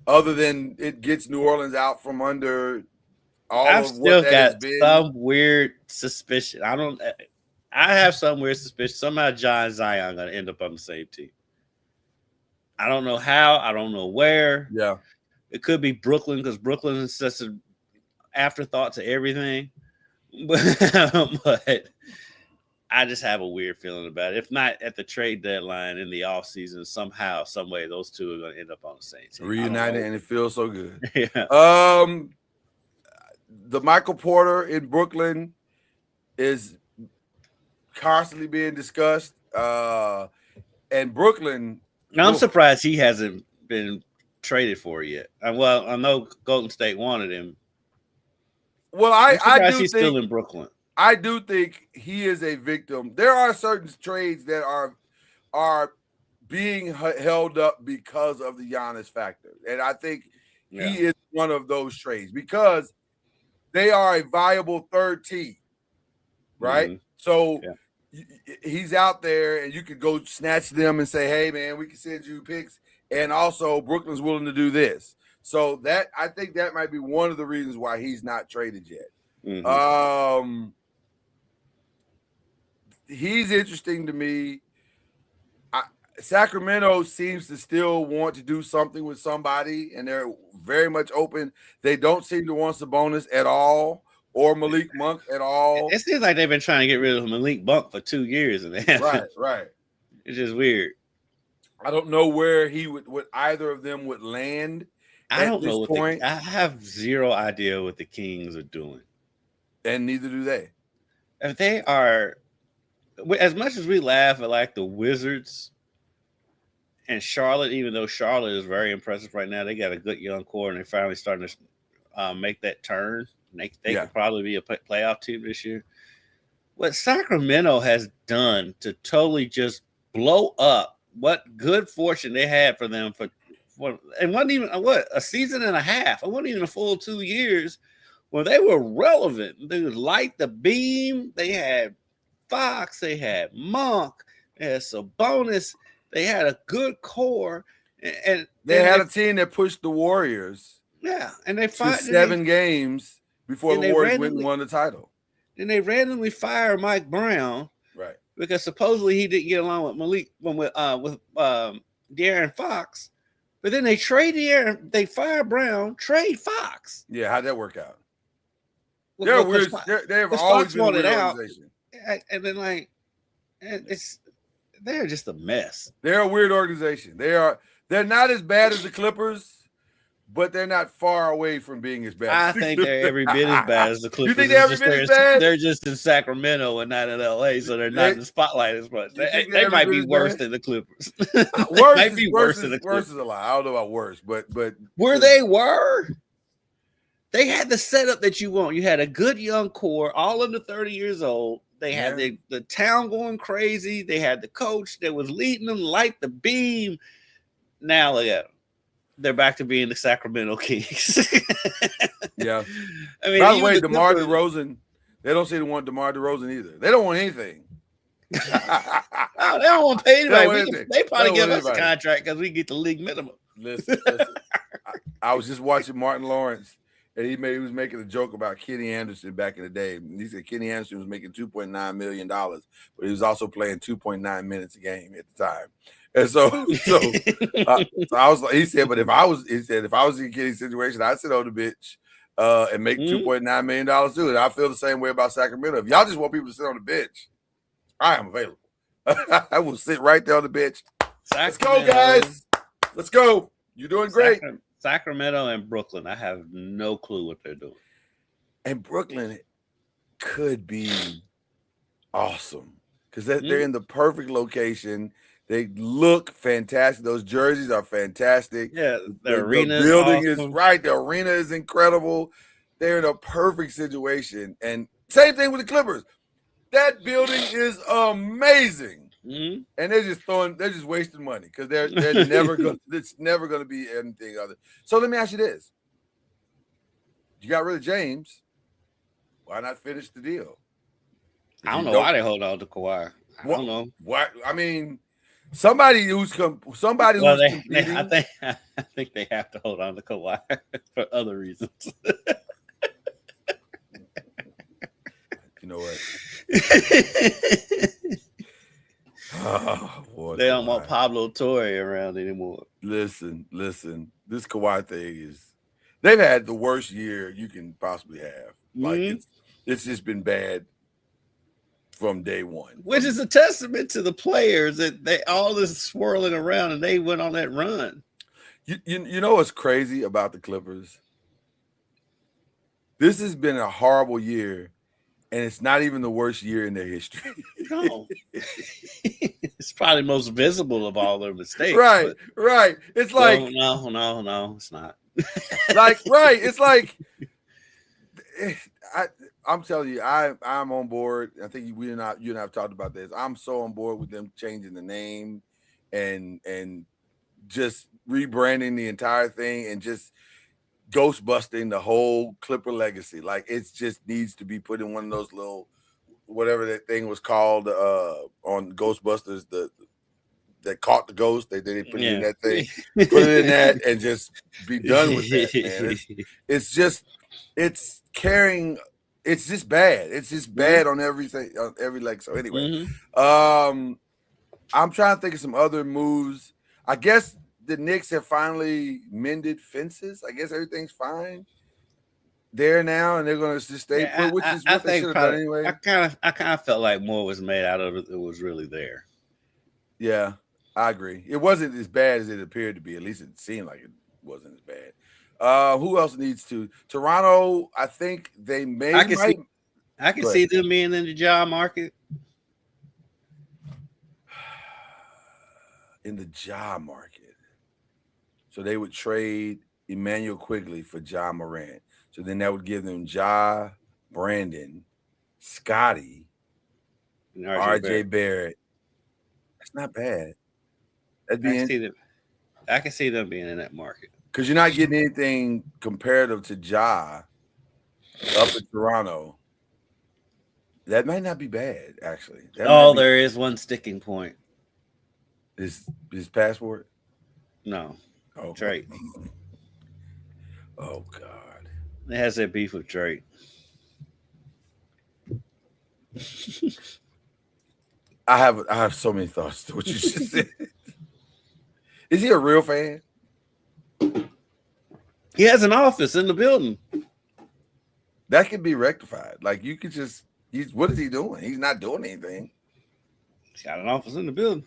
other than it gets New Orleans out from under all I've of what that has been. Some weird suspicion. I have some weird suspicion. Somehow John and Zion are going to end up on the same team. I don't know how. I don't know where. Yeah. It could be Brooklyn, because Brooklyn is such an afterthought to everything. But I just have a weird feeling about it. If not at the trade deadline in the offseason, somehow, some way, those two are going to end up on the same team. Reunited, and it feels so good. Yeah. The Michael Porter in Brooklyn is constantly being discussed. And Brooklyn. Now, I'm surprised he hasn't been traded for yet. Well, I know Golden State wanted him. Well, I do he's think still in Brooklyn. I do think he is a victim. There are certain trades that are being held up because of the Giannis factor, and I think he is one of those trades because they are a viable third team, right? Mm-hmm. So he's out there, and you could go snatch them and say, "Hey, man, we can send you picks," and also Brooklyn's willing to do this. So that, I think that might be one of the reasons why he's not traded yet. Mm-hmm. He's interesting to me. Sacramento seems to still want to do something with somebody, and they're very much open. They don't seem to want Sabonis at all or Malik Monk at all. It seems like they've been trying to get rid of Malik Monk for 2 years, and they haven't. Right. It's just weird. I don't know where he would either of them would land. I don't know what point. I have zero idea what the Kings are doing, and neither do they. If they are, as much as we laugh at like the Wizards And Charlotte, even though Charlotte is very impressive right now, they got a good young core, and they're finally starting to make that turn. They could probably be a playoff team this year. What Sacramento has done to totally just blow up what good fortune they had for them for and wasn't even a season and a half. It wasn't even a full 2 years where they were relevant. They would light the beam. They had Fox, they had Monk, they had Sabonis, they had a good core, and they had a team that pushed the Warriors. Yeah, and they fought 7 games before the Warriors went and won the title. Then they randomly fire Mike Brown, right? Because supposedly he didn't get along with Malik with De'Aaron Fox, but then they trade De'Aaron, they fire Brown, trade Fox. Yeah, how'd that work out? They're weird. They've always been a weird organization. And then they're just a mess. They're a weird organization. They're not as bad as the Clippers, but they're not far away from being as bad. I think they're every bit as bad as the Clippers. You think they're every bit as bad? They're just in Sacramento and not in LA, so they're not in the spotlight as much. They might be worse than the Clippers. Worse is a lie. I don't know about worse, but where they were. They had the setup that you want. You had a good young core, all under 30 years old. They had the town going crazy. They had the coach that was leading them, light the beam. Now look at them. They're back to being the Sacramento Kings. Yeah. I mean, by the way, DeMar DeRozan, they don't seem to want DeMar DeRozan either. They don't want anything. No, they don't want to pay anybody. They probably give us a contract because we get the league minimum. Listen. I was just watching Martin Lawrence. And he was making a joke about Kenny Anderson back in the day. And he said Kenny Anderson was making $2.9 million, but he was also playing 2.9 minutes a game at the time. And so I was like, he said if I was in Kenny's situation, I'd sit on the bench and make $2.9 million too. And I feel the same way about Sacramento. If y'all just want people to sit on the bench, I am available. I will sit right there on the bench. Let's go, guys. Let's go. You're doing great. Sacramento and Brooklyn, I have no clue what they're doing. And Brooklyn could be awesome because they're in the perfect location. They look fantastic. Those jerseys are fantastic. Yeah, the arena building is right. The arena is incredible. They're in a perfect situation. And same thing with the Clippers. That building is amazing. Mm-hmm. And they're just wasting money because they're never gonna. It's never gonna be anything other. So let me ask you this: you got rid of James. Why not finish the deal? I don't know why they hold on to Kawhi. I don't know. What I mean, somebody who's competing. I think they have to hold on to Kawhi for other reasons. You know what? Oh, boy, they don't want Pablo Torre around anymore. Listen. This Kawhi thing they've had the worst year you can possibly have. Like it's just been bad from day one. Which is a testament to the players that they all this swirling around and they went on that run. You know what's crazy about the Clippers? This has been a horrible year. And it's not even the worst year in their history. No. It's probably most visible of all their mistakes. Right. It's like no, it's not. Right. It's like I'm telling you, I'm on board. I think you and I have talked about this. I'm so on board with them changing the name and just rebranding the entire thing and just ghostbusting the whole Clipper legacy. Like it just needs to be put in one of those little whatever that thing was called on Ghostbusters, that caught the ghost. They put it in that thing, put it in that, and just be done with that, man. It's just carrying. It's just bad. It's just bad on everything, on every leg. So anyway, I'm trying to think of some other moves. I guess the Knicks have finally mended fences. I guess everything's fine there now, and they're going to just stay put, which is what they should have done anyway. I kind of felt like more was made out of it that was really there. Yeah, I agree. It wasn't as bad as it appeared to be. At least it seemed like it wasn't as bad. Who else needs to? Toronto, I think they may. I can see them being in the job market. in the Ja market. So they would trade Emmanuel Quigley for Ja Morant. So then that would give them Ja, Brandon, Scotty, And RJ Barrett. That's not bad. That'd be I can see them being in that market. Because you're not getting anything comparative to Ja up in Toronto. That might not be bad, actually. There is one sticking point. His passport? No. Oh, Drake. Oh, God. It has that beef with Drake. I have so many thoughts to what you just said. Is he a real fan? He has an office in the building. That could be rectified. Like you could just what is he doing? He's not doing anything. He's got an office in the building.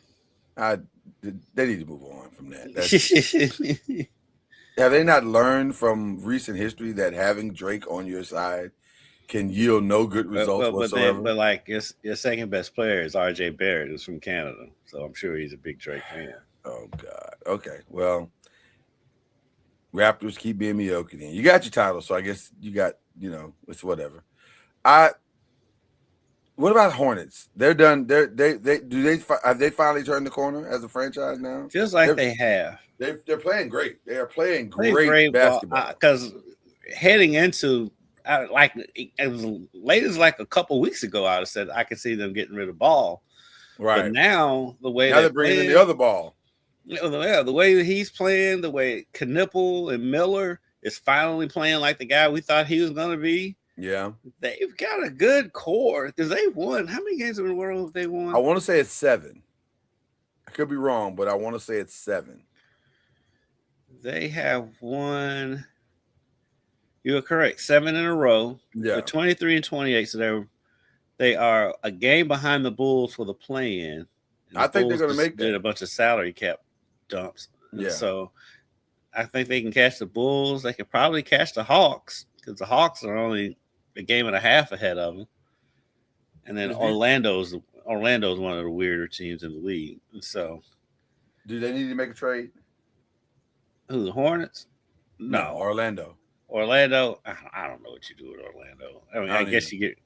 They need to move on from that. Have they not learned from recent history that having Drake on your side can yield no good results whatsoever? But like your second best player is RJ Barrett, who's from Canada. So I'm sure he's a big Drake fan. Oh God. Okay. Well, Raptors keep being mediocre. Then you got your title, so I guess you got it's whatever. What about Hornets? They're done. Have they finally turned the corner as a franchise now? Feels like they have. They're playing great. They are playing great basketball. Because heading into it was late as like a couple weeks ago, I would have said I could see them getting rid of Ball. Right. But now they're bringing in the other Ball. Yeah, the way that he's playing, the way Knipple and Miller is finally playing like the guy we thought he was going to be. Yeah. They've got a good core because they won. How many games in a row have they won? I want to say it's 7. I could be wrong, but I want to say it's 7. They have won. You are correct. 7 in a row. Yeah. They're 23 and 28. So they are a game behind the Bulls for the play-in. I think they're going to make that. Did a bunch of salary cap dumps. Yeah. So I think they can catch the Bulls. They could probably catch the Hawks because the Hawks are only a game and a half ahead of them. And then Orlando's one of the weirder teams in the league. And so, do they need to make a trade? Who, the Hornets? No, Orlando. Orlando. I don't know what you do with Orlando. I mean, I guess you get.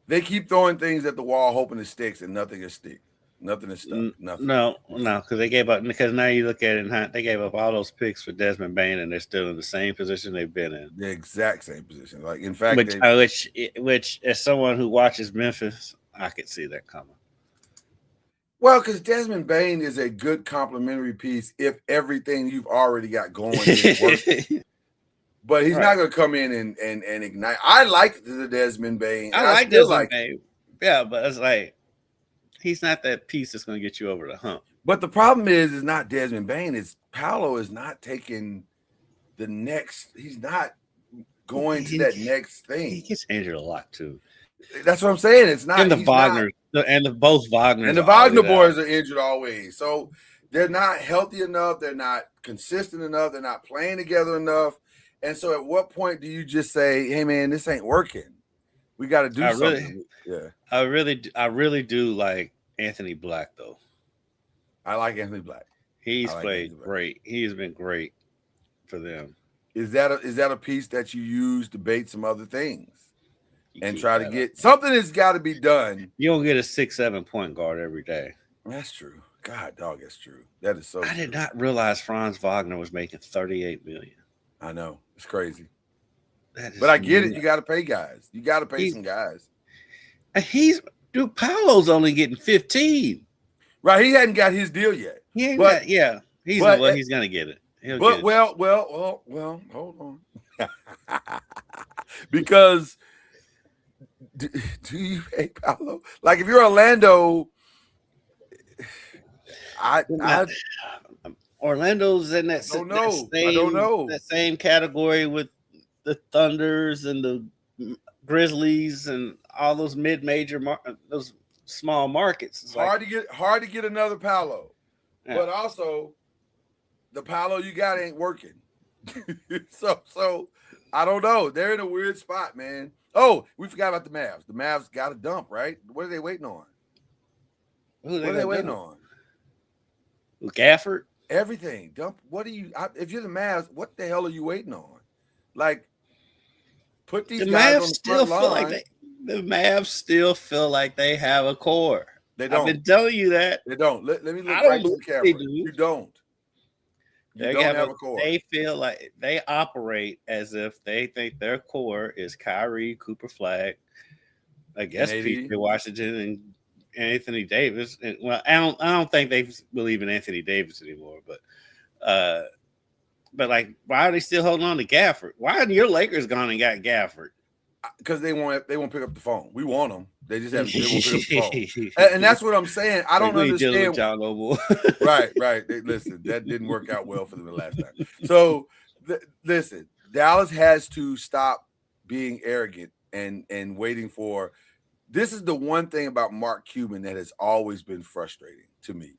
They keep throwing things at the wall, hoping it sticks, and nothing is stick. Nothing is stuck. Nothing. No, because they gave up. Because now you look at it, and they gave up all those picks for Desmond Bain, and they're still in the same position they've been in. The exact same position. Like, in fact, which as someone who watches Memphis, I could see that coming. Well, because Desmond Bain is a good complementary piece if everything you've already got going is working. But he's not going to come in and ignite. I like the Desmond Bain. I like Desmond Bain. Yeah, but it's like he's not that piece that's going to get you over the hump. But the problem is not Desmond Bain. It's Paolo is not taking the next. He's not going to that next thing. He gets injured a lot too. That's what I'm saying. It's not. And the Wagner both Wagner and the Wagner boys are injured always. So they're not healthy enough. They're not consistent enough. They're not playing together enough. And so at what point do you just say, hey, man, this ain't working? We got to do something. I really do like Anthony Black, though. I like Anthony Black. He's played great. He's been great for them. Is that a piece that you use to bait some other things and try to get something that's got to be done? You don't get a 6-7 point guard every day. That's true. God, dog, that's true. That is so. I did not realize Franz Wagner was making $38 million. I know. It's crazy. But I get it. You got to pay guys. You got to pay some guys. Paolo's only getting 15. Right. He hadn't got his deal yet. He ain't got, yeah. He's going to get it. Well, hold on. Because do you pay Paolo? Like if you're Orlando, Orlando's in that same category with the Thunders and the Grizzlies and all those mid-major those small markets. It's hard to get another Paolo, but also the Paolo you got ain't working. so I don't know. They're in a weird spot, man. Oh, we forgot about the Mavs. The Mavs got a dump, right? What are they waiting on? What are they waiting on? Gafford. Everything. Dump. What do you? If you're the Mavs, what the hell are you waiting on? Like, put these guys on the still front feel line. like the Mavs still feel like they have a core. They don't. I've been telling you that. They don't. Let me look I right don't to the camera. they do. You don't. You don't have a core. They feel like they operate as if they think their core is Kyrie, Cooper Flag, I guess PJ Washington and Anthony Davis. And, well, I don't think they believe in Anthony Davis anymore, but like, why are they still holding on to Gafford? Why are your Lakers gone and got Gafford? Because they won't pick up the phone. We want them. They just won't pick up the phone. And that's what I'm saying. I don't understand. Y'all no more. Right. Listen, that didn't work out well for them the last time. So listen, Dallas has to stop being arrogant and waiting for. This is the one thing about Mark Cuban that has always been frustrating to me,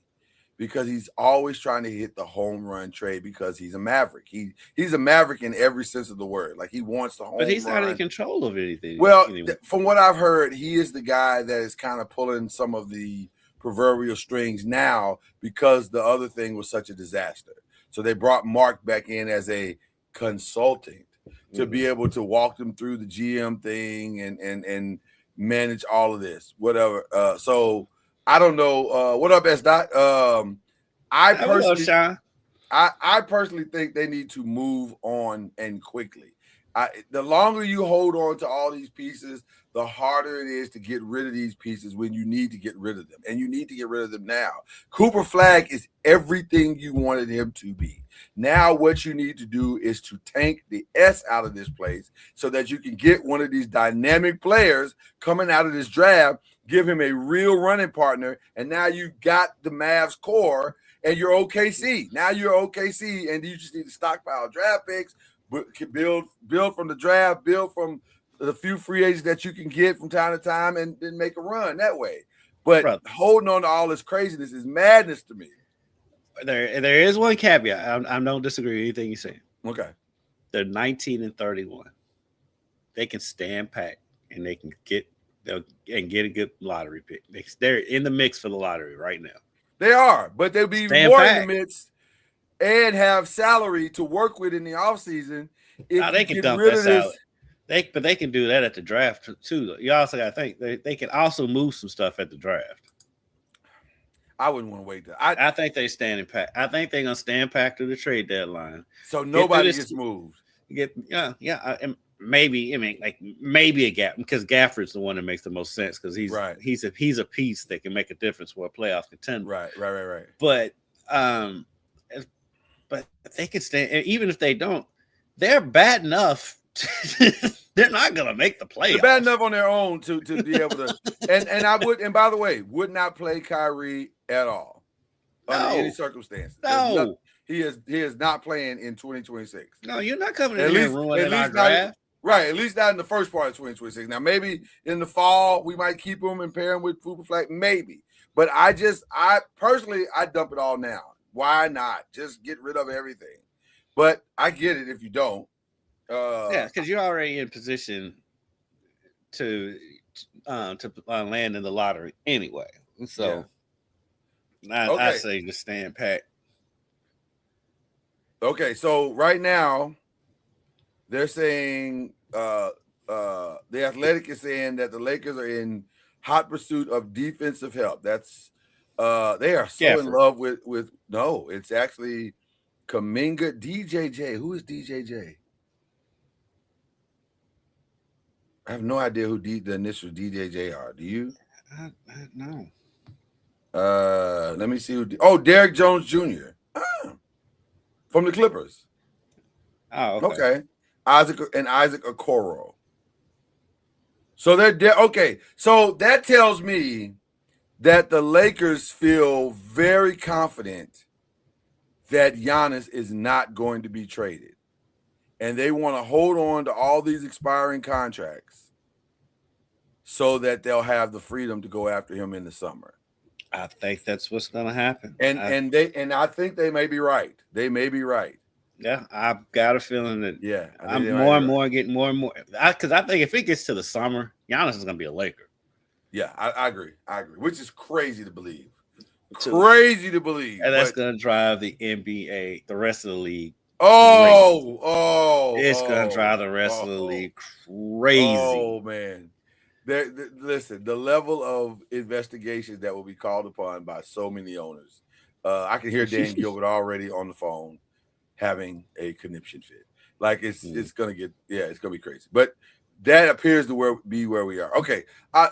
because he's always trying to hit the home run trade because he's a Maverick. He's a Maverick in every sense of the word. Like, he wants the home run. But he's not in control of anything. Well, from what I've heard, he is the guy that is kind of pulling some of the proverbial strings now because the other thing was such a disaster. So they brought Mark back in as a consultant to be able to walk them through the GM thing and manage all of this, whatever. So I don't know. What up, S. Dot? I personally think they need to move on and quickly. The longer you hold on to all these pieces, the harder it is to get rid of these pieces when you need to get rid of them. And you need to get rid of them now. Cooper Flag is everything you wanted him to be. Now what you need to do is to tank the S out of this place so that you can get one of these dynamic players coming out of this draft, give him a real running partner, and now you got the Mavs core and you're OKC. Now you're OKC, and you just need to stockpile draft picks, build from the draft, build from the few free agents that you can get from time to time, and then make a run that way. But holding on to all this craziness is madness to me. There is one caveat. I don't disagree with anything you're saying. Okay. They're 19-31. They can stand pat, and they can get a good lottery pick. They're in the mix for the lottery right now. They are, but they'll be more in the mix and have salary to work with in the offseason. They can dump that salary. But they can do that at the draft too. You also got to think they can also move some stuff at the draft. I wouldn't want to wait. I think they standing pat. I think they're gonna stand pat to the trade deadline. So nobody gets moved. Maybe maybe a gap, because Gafford's the one that makes the most sense, because he's a piece that can make a difference for a playoff contender. Right. But they can stand, even if they don't, they're bad enough. They're not gonna make the playoffs. They're bad enough on their own to be able to. and I would, and by the way, would not play Kyrie at all under any circumstances. No, he is not playing in 2026. No, you're not coming in here and ruining our draft. Right, at least not in the first part of 2026. Now, maybe in the fall we might keep him and pair him with Cooper Flag, maybe. But I personally dump it all now. Why not? Just get rid of everything. But I get it if you don't. Because you're already in position to land in the lottery anyway. So I say just stand pat. Okay, so right now they're saying the Athletic is saying that the Lakers are in hot pursuit of defensive help. That's they are so in love with no, it's actually Kuminga. DJJ. Who is DJJ? I have no idea who the initials DJJ are. Do you? No. Let me see who. Derrick Jones Jr. From the Clippers. Oh, okay. Isaac Okoro. So they're okay. So that tells me that the Lakers feel very confident that Giannis is not going to be traded. And they want to hold on to all these expiring contracts so that they'll have the freedom to go after him in the summer. I think that's what's going to happen. And I think they may be right. They may be right. Yeah, I've got a feeling that. Yeah, I'm more and more getting more and more. Because I think if it gets to the summer, Giannis is going to be a Laker. Yeah, I agree. Which is crazy to believe. Crazy to believe. And that's going to drive the NBA, the rest of the league. It's going to drive the rest of the league crazy. Oh, man. Listen, the level of investigations that will be called upon by so many owners. I can hear Dan Gilbert already on the phone having a conniption fit. Like it's gonna get it's gonna be crazy. But that appears to be where we are. Okay, I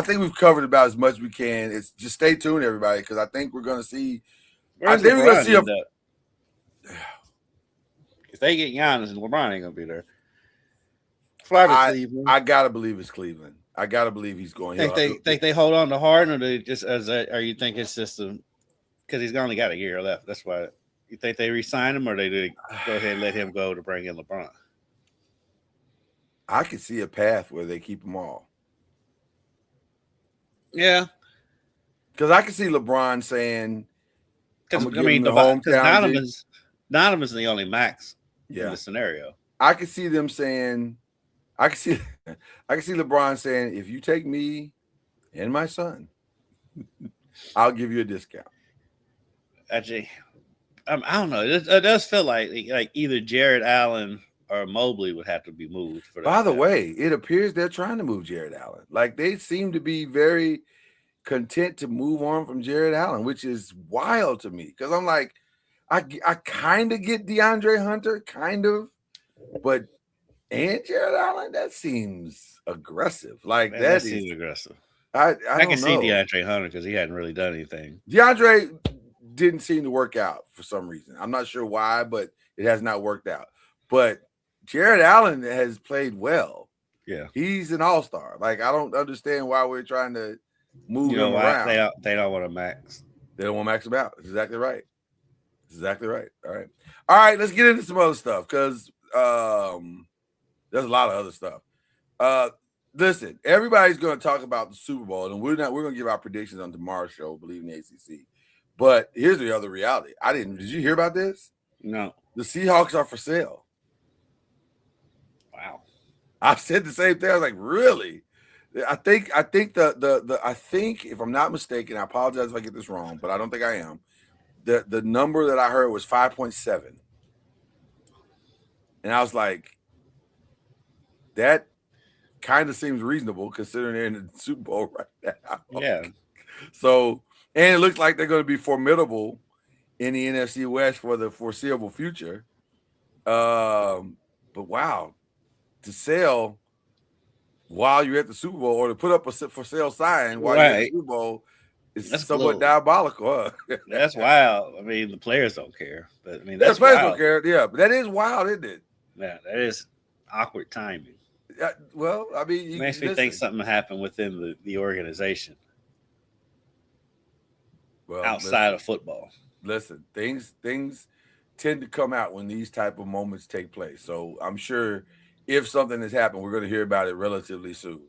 think we've covered about as much as we can. It's just stay tuned, everybody, because I think we're gonna see. I think we're gonna see if they get Giannis, and LeBron ain't gonna be there. Cleveland. I gotta believe it's Cleveland. I gotta believe he's going. Think they hold on to Harden, or they just or you think it's just because he's only got a year left? That's why you think they re-sign him, or they go ahead and let him go to bring in LeBron. I could see a path where they keep them all. Yeah, because I can see LeBron saying, "Because I mean, Donovan's the only max in the scenario." I could see them saying, I can see LeBron saying, "If you take me and my son, I'll give you a discount." Actually, I don't know. It does feel like either Jared Allen or Mobley would have to be moved. For that. By the way, it appears they're trying to move Jared Allen. Like they seem to be very content to move on from Jared Allen, which is wild to me. Because I'm like, I kind of get DeAndre Hunter, kind of, but and Jared Allen, that seems aggressive. Like that seems aggressive. I can see DeAndre Hunter because he hadn't really done anything. DeAndre didn't seem to work out for some reason. I'm not sure why, but it has not worked out. But Jared Allen has played well. Yeah, he's an all-star. Like I don't understand why we're trying to move him around. They don't want to max. They don't want to max him out. That's exactly right. Exactly right. All right. Let's get into some other stuff because there's a lot of other stuff. Listen, everybody's going to talk about the Super Bowl, and we're going to give our predictions on tomorrow's show, Believe in the ACC. But here's the other reality. Did you hear about this? No. The Seahawks are for sale. Wow. I said the same thing. I was like, really? I think if I'm not mistaken, I apologize if I get this wrong, but I don't think I am. The number that I heard was 5.7. And I was like, that kind of seems reasonable considering they're in the Super Bowl right now. Yeah. So, and it looks like they're going to be formidable in the NFC West for the foreseeable future. But wow, to sell while you're at the Super Bowl or to put up a for sale sign while you're at the Super Bowl is somewhat diabolical. Huh? That's wild. I mean, the players don't care, but I mean, the players don't care. Yeah, but that is wild, isn't it? Yeah, that is awkward timing. Well, I mean, it makes me think something happened within the organization. Well, outside of football. Listen, things tend to come out when these type of moments take place. So I'm sure if something has happened, we're going to hear about it relatively soon.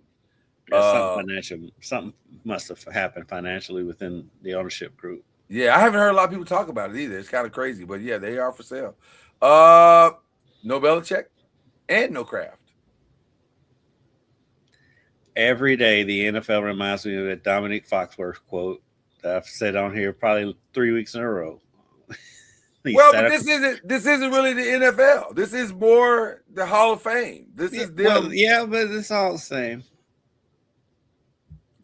Something must have happened financially within the ownership group. Yeah, I haven't heard a lot of people talk about it either. It's kind of crazy, but yeah, they are for sale. No Belichick and no Kraft. Every day, the NFL reminds me of that Dominic Foxworth quote that I've said on here probably 3 weeks in a row. Well, but this isn't really the NFL. This is more the Hall of Fame. This is them. Well, yeah, but it's all the same.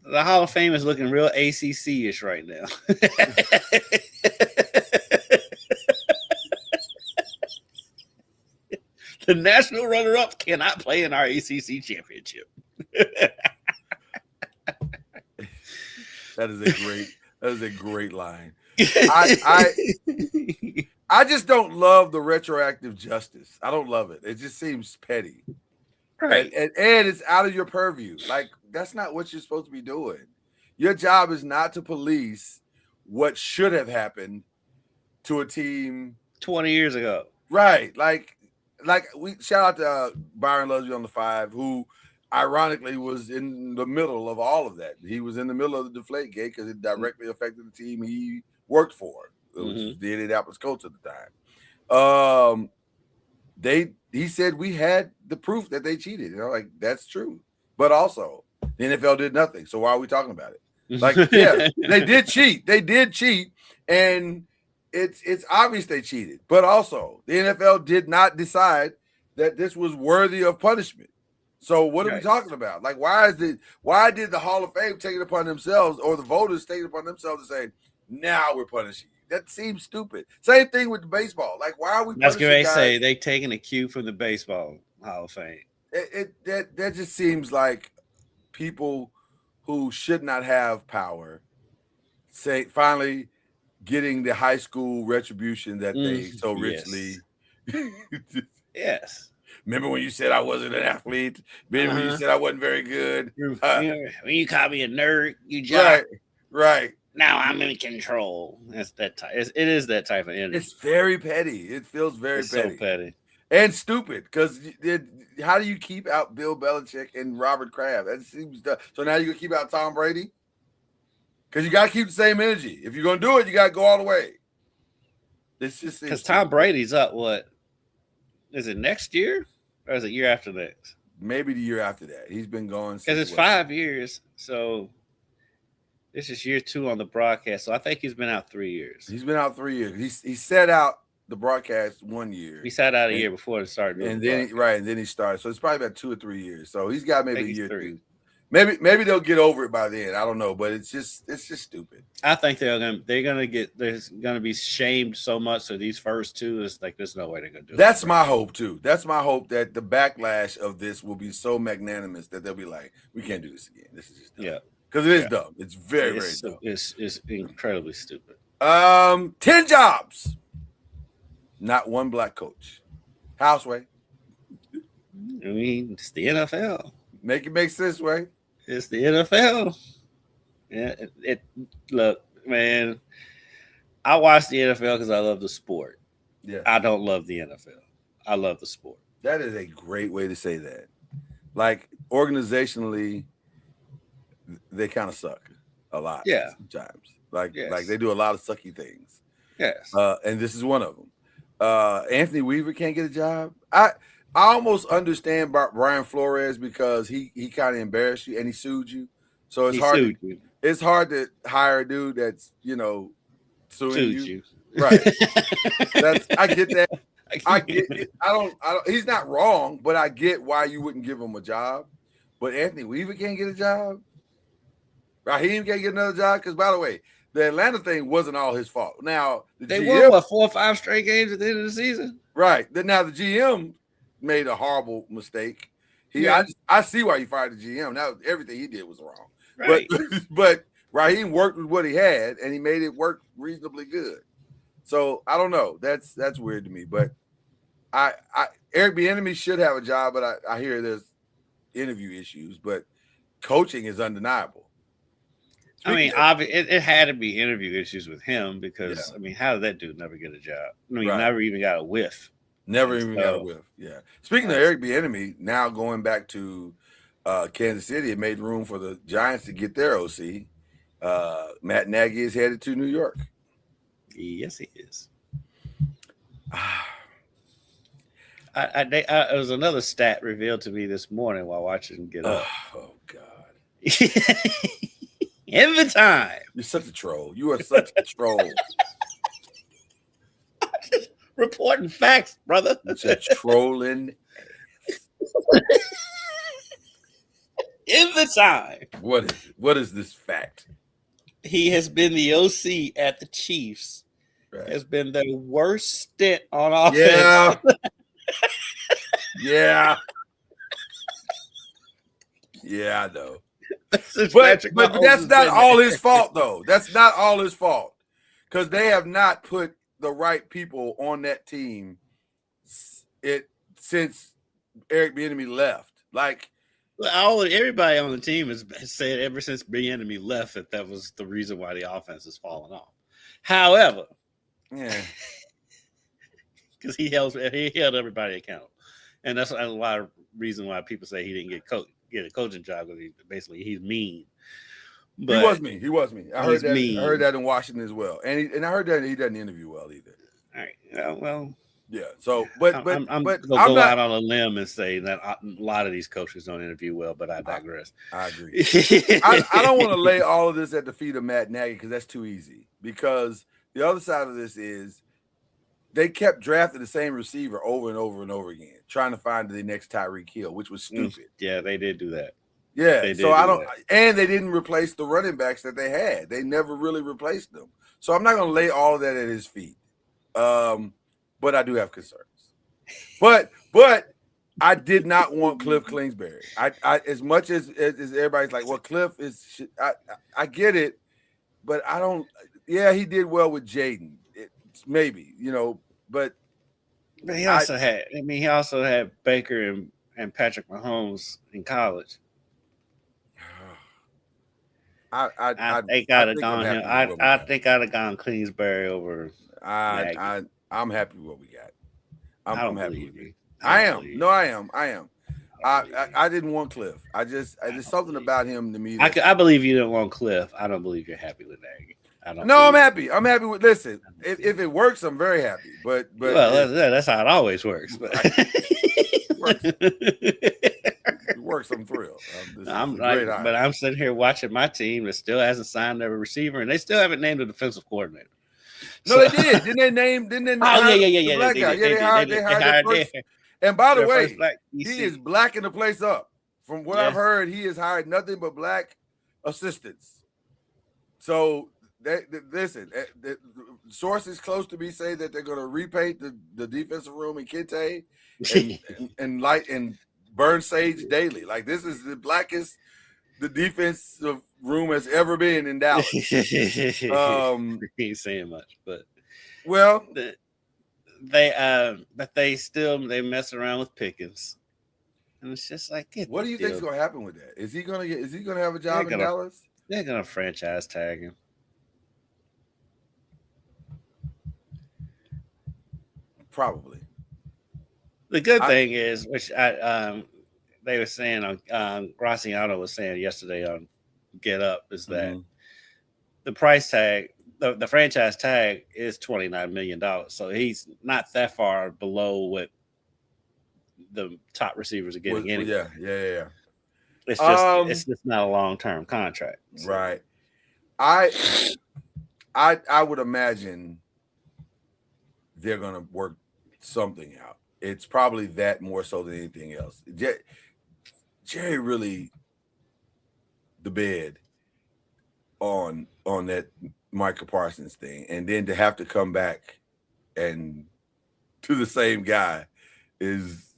The Hall of Fame is looking real ACC-ish right now. The national runner-up cannot play in our ACC championship. That is a great line. I just don't love the retroactive justice. I don't love it. It just seems petty. Right. And it's out of your purview. Like, that's not what you're supposed to be doing. Your job is not to police what should have happened to a team 20 years ago. Right. Like we shout out to Byron Loves You on the 5, who ironically was in the middle of all of that. He was in the middle of the Deflate Gate because it directly affected the team he worked for. It was the Indianapolis Colts at the time. He said we had the proof that they cheated. Like, that's true. But also, the NFL did nothing. So why are we talking about it? Like, yeah, they did cheat. They did cheat, and it's obvious they cheated. But also, the NFL did not decide that this was worthy of punishment. So what are we talking about? Like, why did the Hall of Fame take it upon themselves, or the voters take it upon themselves to say, now we're punishing you? That seems stupid. Same thing with the baseball. Like, why are we That's punishing what they guys? say. They taking a cue from the baseball Hall of Fame. That just seems like people who should not have power finally getting the high school retribution that they so richly. Yes. Remember when you said I wasn't an athlete? Remember when you said I wasn't very good? When you call me a nerd, you jock. Right. Now I'm in control. That's that type. It is that type of energy. It's very petty. It feels very petty. So petty. And stupid, because how do you keep out Bill Belichick and Robert Kraft? That seems so now you're gonna keep out Tom Brady? Because you gotta keep the same energy. If you're gonna do it, you gotta go all the way. It's just because Tom Brady's up. What is it, next year or is it year after next? Maybe the year after that. He's been going because it's 5 years. So this is year 2 on the broadcast. So I think he's been out 3 years. He's been out 3 years. He set out the broadcast 1 year. He sat out a year before it started. And then he started. So it's probably about 2 or 3 years. So he's got maybe a year 3. Maybe they'll get over it by then. I don't know, but it's just stupid. I think they're gonna be shamed so much. So these first 2 is like there's no way they're gonna do it. That's my hope too. That's my hope that the backlash of this will be so magnanimous that they'll be like, we can't do this again. This is just dumb. Because it is dumb. It's very dumb. It's incredibly stupid. 10 jobs. Not one black coach. Houseway. I mean, it's the NFL. Make it make sense, way. It's the NFL. Yeah, look, man. I watch the NFL because I love the sport. Yeah. I don't love the NFL. I love the sport. That is a great way to say that. Like, organizationally, they kind of suck a lot. Yeah. Sometimes. Like they do a lot of sucky things. Yes. And this is one of them. Anthony Weaver can't get a job. I almost understand Brian Flores because he kind of embarrassed you and he sued you. So it's hard to hire a dude that's, suing you. Right. I get that. I get it. I don't he's not wrong, but I get why you wouldn't give him a job. But Anthony Weaver can't get a job. Raheem can't get another job. Because by the way, the Atlanta thing wasn't all his fault. Now they won 4 or 5 straight games at the end of the season. Right. Now the GM made a horrible mistake. I see why you fired the GM. Now everything he did was wrong. Right. But Raheem worked with what he had and he made it work reasonably good. So I don't know. That's weird to me. But Eric Bieniemy should have a job, but I hear there's interview issues. But coaching is undeniable. It had to be interview issues with him because how did that dude never get a job? Never even got a whiff. Never even got a whiff. Yeah. Speaking of Eric Bieniemy, now going back to Kansas City, it made room for the Giants to get their OC. Matt Nagy is headed to New York. Yes, he is. It was another stat revealed to me this morning while watching Get Up. Oh God. Every time. You're such a troll. You are such a troll. Reporting facts, brother. It's a trolling. Every time. What is it? What is this fact? He has been the OC at the Chiefs. Right. Has been the worst stint on offense. Yeah. Yeah, I know. But that's not all his fault, though. That's not all his fault. Because they have not put the right people on that team since Eric Bieniemy left. Like, everybody on the team has said ever since Bieniemy left that was the reason why the offense has fallen off. However, because he held everybody accountable, and that's a lot of reason why people say he didn't get a coaching job because he's mean. But he was mean. I heard that in Washington as well, and I heard that he doesn't interview well either. All right. Well, Yeah. So, but I'm I'm gonna go not. out on a limb and say that a lot of these coaches don't interview well, but I digress. I agree. I don't want to lay all of this at the feet of Matt Nagy because that's too easy. Because the other side of this is they kept drafting the same receiver over and over and over again, trying to find the next Tyreek Hill, which was stupid. Yeah, they did do that. Yeah, so I don't, and they didn't replace the running backs that they had. They never really replaced them. So I'm not going to lay all of that at his feet. But I do have concerns. But I did not want Cliff Kingsbury. I as much as everybody's like, well, Cliff is. I get it, but I don't. Yeah, he did well with Jaden. Maybe, but he also had. I mean, he also had Baker and Patrick Mahomes in college. I think I'd have gone him. I think I'd have gone Kingsbury over. I'm happy with what we got. I'm happy with you. it. I am. I didn't want Cliff. There's something about him to me. I believe you didn't want Cliff. I don't believe you're happy with Nagy. I'm happy. I'm happy with. Listen, if it works, I'm very happy. But well, that's how it always works. But it works. I'm thrilled. But I'm sitting here watching my team that still hasn't signed a receiver, and they still haven't named a defensive coordinator. No, they did. Didn't they name? Didn't they? Oh yeah. The black guy. Yeah, they hired first. And by the way, he is blacking the place up. From what I've heard, he has hired nothing but black assistants. So listen, the sources close to me say that they're going to repaint the defensive room in Kente and light and burn sage daily. Like this is the blackest the defensive room has ever been in Dallas. He ain't saying much, but they mess around with Pickens, and it's just like, what do you think is going to happen with that? Is he going to have a job in Dallas? They're going to franchise tag him. Probably. The good thing is, which they were saying on Graciano was saying yesterday on Get Up, is that the price tag, the franchise tag is $29 million. So he's not that far below what the top receivers are getting anyway. Yeah. It's just not a long-term contract. So. Right. I would imagine they're going to work something out. It's probably that more so than anything else. Jerry really the bed on that Micah Parsons thing, and then to have to come back and to the same guy is,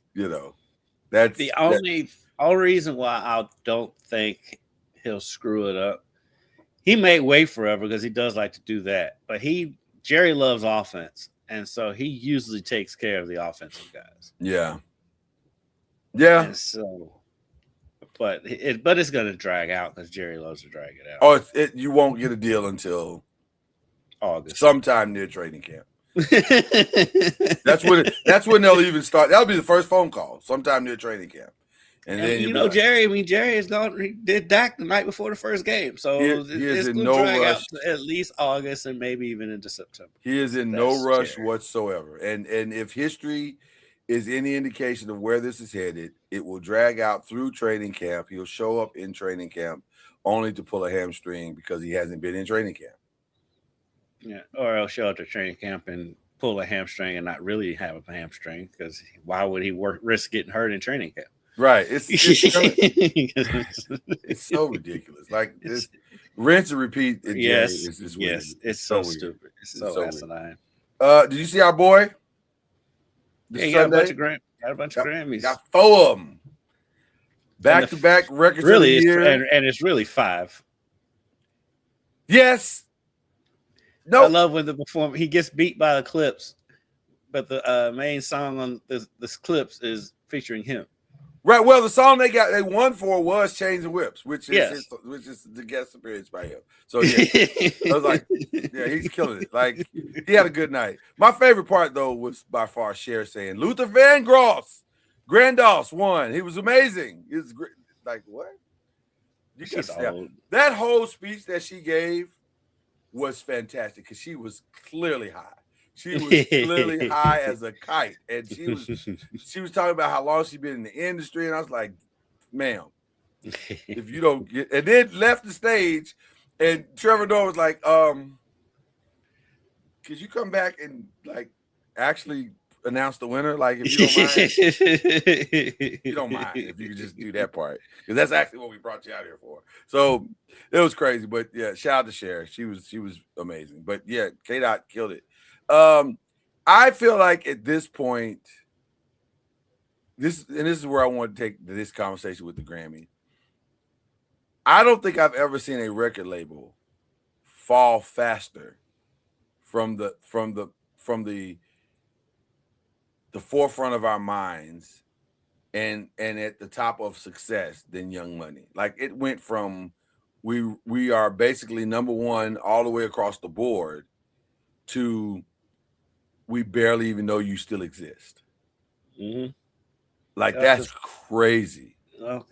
that's the only reason why I don't think he'll screw it up. He may wait forever because he does like to do that, but Jerry loves offense. And so he usually takes care of the offensive guys. Yeah. And so, but it's going to drag out because Jerry loves to drag it out. Oh, you won't get a deal until August, sometime near training camp. That's when they'll even start. That'll be the first phone call, sometime near training camp. And then Jerry. I mean, Jerry is gone. He did Dak the night before the first game, so he is in no rush. Out to at least August and maybe even into September. He is in no rush whatsoever. And if history is any indication of where this is headed, it will drag out through training camp. He'll show up in training camp only to pull a hamstring because he hasn't been in training camp. Yeah, or he'll show up to training camp and pull a hamstring and not really have a hamstring because why would he risk getting hurt in training camp? Right. It's so ridiculous. Like this rinse and repeat. Yes. It's so stupid. It's so asinine. Did you see our boy? He got a bunch of Grammys. Got 4 of them. Back-to-back records really of the year. And it's really 5. Yes. No. I love when the performer he gets beat by the Clips, but the main song on this Clips is featuring him. Right. Well, the song they won for was "Chains and Whips," which is the guest appearance by him. So I was like, he's killing it. Like he had a good night. My favorite part though was by far Cher saying Luther Vandross won. He was amazing. He was great. Like what? That whole speech that she gave was fantastic because she was clearly high. She was literally high as a kite, and she was talking about how long she'd been in the industry, and I was like, "Ma'am, if you don't get," and then left the stage, and Trevor Noah was like, could you come back and like actually announce the winner? Like, if you don't mind, you don't mind if you could just do that part, because that's actually what we brought you out here for. So it was crazy, but yeah, shout out to Cher. She was amazing. But yeah, K-Dot killed it. I feel like at this point, this is where I want to take this conversation with the Grammy. I don't think I've ever seen a record label fall faster from the forefront of our minds and at the top of success than Young Money. Like, it went from we are basically number one all the way across the board to we barely even know you still exist. Mm-hmm. Like, that's crazy. Well,